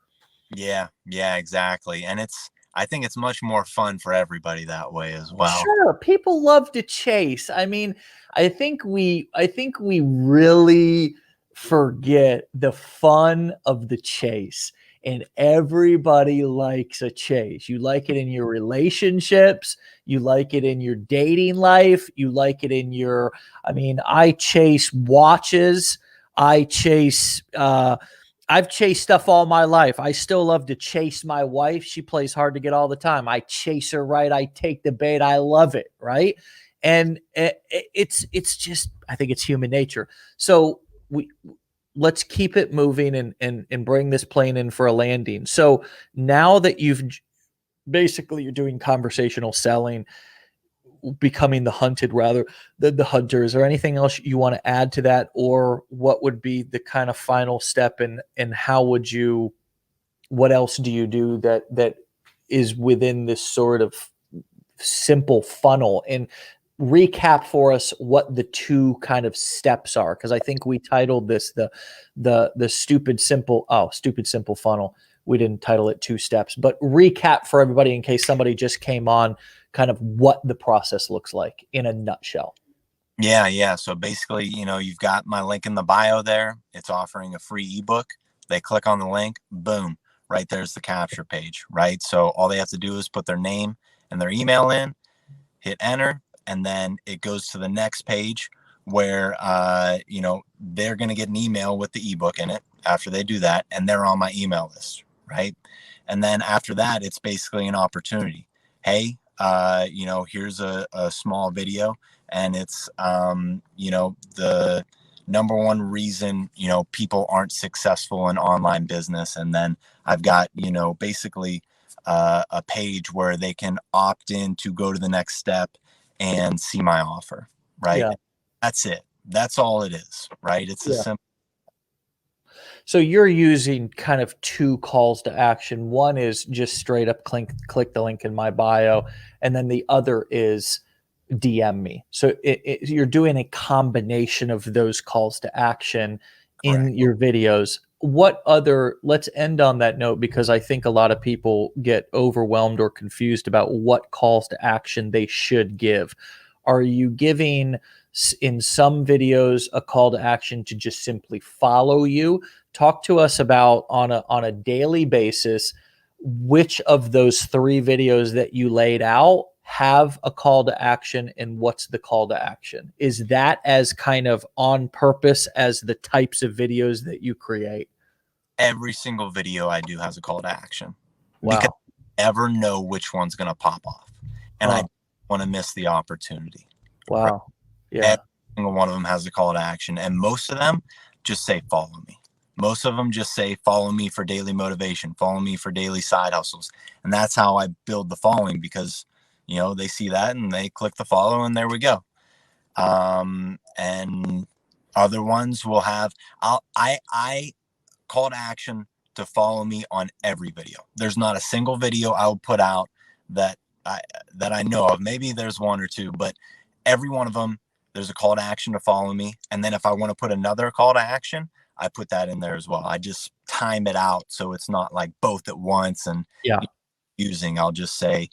yeah, exactly. And I think it's much more fun for everybody that way as well.
Sure, people love to chase. I mean, I think we really forget the fun of the chase. And everybody likes a chase. You like it in your relationships, you like it in your dating life, you like it in your, I mean, I chase watches, I chase I've chased stuff all my life. I still love to chase my wife. She plays hard to get all the time. I chase her, right? I take the bait. I love it, right? And it's just, I think it's human nature. So let's keep it moving and bring this plane in for a landing. So now that you're doing conversational selling, becoming the hunted rather than the hunter, is there anything else you want to add to that, or what would be the kind of final step, and what else do you do that is within this sort of simple funnel? And recap for us what the two kind of steps are, because I think we titled this the stupid simple funnel. We didn't title it 2 steps, but recap for everybody in case somebody just came on, kind of what the process looks like in a nutshell.
Yeah. So basically, you've got my link in the bio there. It's offering a free ebook. They click on the link, boom, right there's the capture page, right? So all they have to do is put their name and their email in, hit enter, and then it goes to the next page where, they're going to get an email with the ebook in it after they do that, and they're on my email list, right? And then after that, it's basically an opportunity. Hey, here's a small video, and it's, the number one reason, people aren't successful in online business. And then I've got, basically a page where they can opt in to go to the next step and see my offer, right?
Yeah.
That's it. That's all it is, right? It's a
Yeah.
simple.
So you're using kind of 2 calls to action. One is just straight up click the link in my bio, and then the other is DM me. So you're doing a combination of those calls to action in
Correct.
your videos. What other, let's end on that note, because I think a lot of people get overwhelmed or confused about what calls to action they should give. Are you giving in some videos a call to action to just simply follow you? Talk to us about on a daily basis, which of those 3 videos that you laid out have a call to action, and what's the call to action? Is that as kind of on purpose as the types of videos that you create?
Every single video I do has a call to action, because
Wow.
I never know which one's going to pop off. And I
Huh.
don't want to miss the opportunity. Right?
Wow. Yeah.
Every single one of them has a call to action. And most of them just say, follow me. Most of them just say, follow me for daily motivation, follow me for daily side hustles. And that's how I build the following, because, they see that and they click the follow, and there we go. And other ones will have, I call to action to follow me on every video. There's not a single video I'll put out that I know of. Maybe there's 1 or 2, but every one of them, there's a call to action to follow me. And then if I want to put another call to action, I put that in there as well. I just time it out so it's not like both at once and
Yeah.
I'll just say,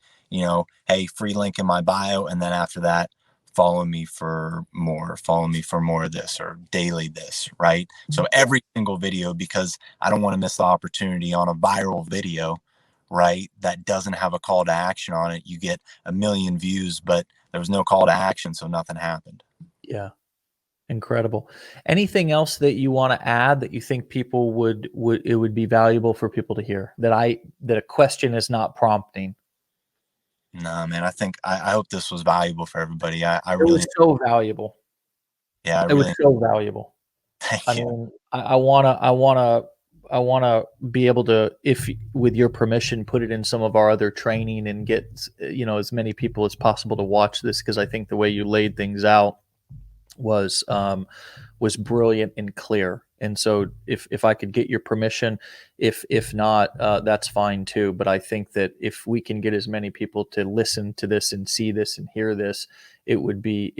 hey, free link in my bio. And then after that, follow me for more of this, or daily this, right? So every single video, because I don't want to miss the opportunity on a viral video, right, that doesn't have a call to action on it. You get 1 million views, but there was no call to action, so nothing happened.
Yeah. Incredible. Anything else that you want to add that you think people would it would be valuable for people to hear, that a question is not prompting?
No, man, I hope this was valuable for everybody. I
It was
really,
so valuable.
yeah, I
It was
really,
so valuable. I
thank you.
mean, I wanna be able to, if with your permission, put it in some of our other training and get as many people as possible to watch this, because I think the way you laid things out was brilliant and clear. And so if I could get your permission, if not, that's fine too. But I think that if we can get as many people to listen to this and see this and hear this, it would be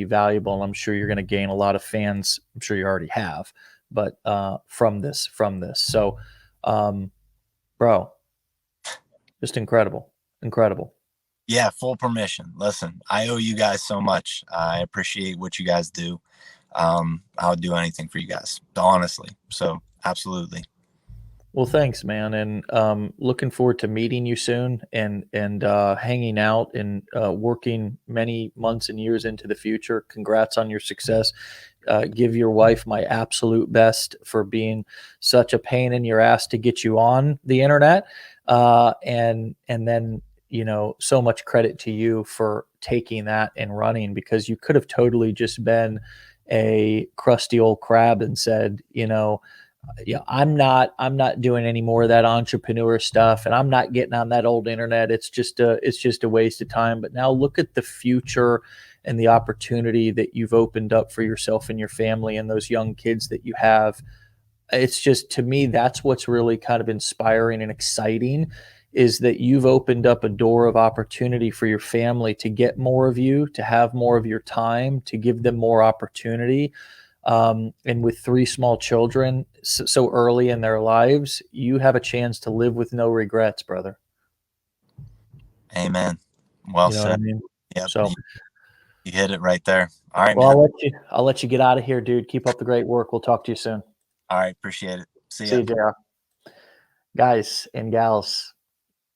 valuable. And I'm sure you're going to gain a lot of fans. I'm sure you already have, but from this. So, bro, just incredible.
Yeah, full permission. Listen, I owe you guys so much. I appreciate what you guys do. I would do anything for you guys, honestly. So absolutely.
Well, thanks, man, and looking forward to meeting you soon, and hanging out and working many months and years into the future. Congrats on your success. Give your wife my absolute best for being such a pain in your ass to get you on the internet, and then so much credit to you for taking that and running, because you could have totally just been a crusty old crab and said, yeah, I'm not doing any more of that entrepreneur stuff, and I'm not getting on that old internet. It's just a waste of time. But now look at the future and the opportunity that you've opened up for yourself and your family and those young kids that you have. It's just, to me, that's what's really kind of inspiring and exciting, is that you've opened up a door of opportunity for your family to get more of you, to have more of your time, to give them more opportunity. And with 3 small children so early in their lives, you have a chance to live with no regrets, brother.
Amen. Well
You know what I
said.
mean?
Yep.
So,
You hit it right there. All right,
well,
man.
I'll let you get out of here, dude. Keep up the great work. We'll talk to you soon.
All right. Appreciate it. See
See
ya.
you, JR. Guys and gals,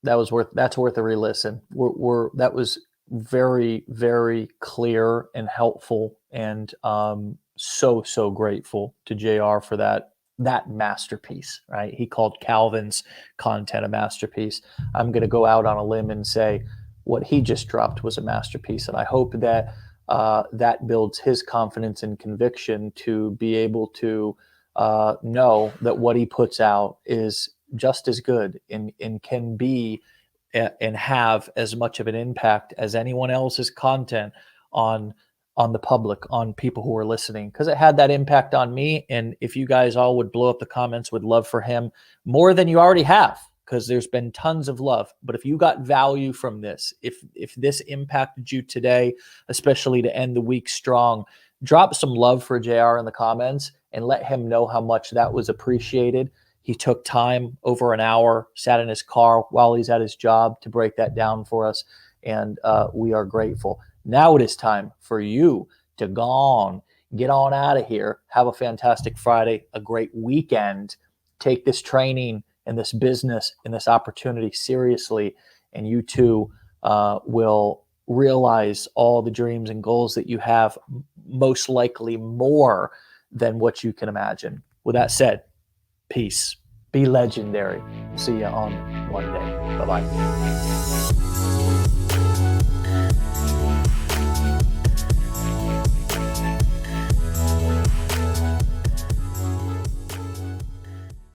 that's worth a re-listen. That was very, very clear and helpful, and so grateful to JR for that masterpiece, right? He called Calvin's content a masterpiece. I'm going to go out on a limb and say what he just dropped was a masterpiece, and I hope that that builds his confidence and conviction to be able to know that what he puts out is just as good and can be and have as much of an impact as anyone else's content on the public, on people who are listening, because it had that impact on me. And if you guys all would blow up the comments with love for him more than you already have, because there's been tons of love. But if you got value from this, if this impacted you today, especially to end the week strong, drop some love for JR in the comments and let him know how much that was appreciated. He took time, over an hour, sat in his car while he's at his job to break that down for us. And we are grateful. Now it is time for you to go on, get on out of here. Have a fantastic Friday, a great weekend. Take this training and this business and this opportunity seriously, and you too will realize all the dreams and goals that you have, most likely more than what you can imagine. With that said, peace. Be legendary. See you on Monday. Bye-bye.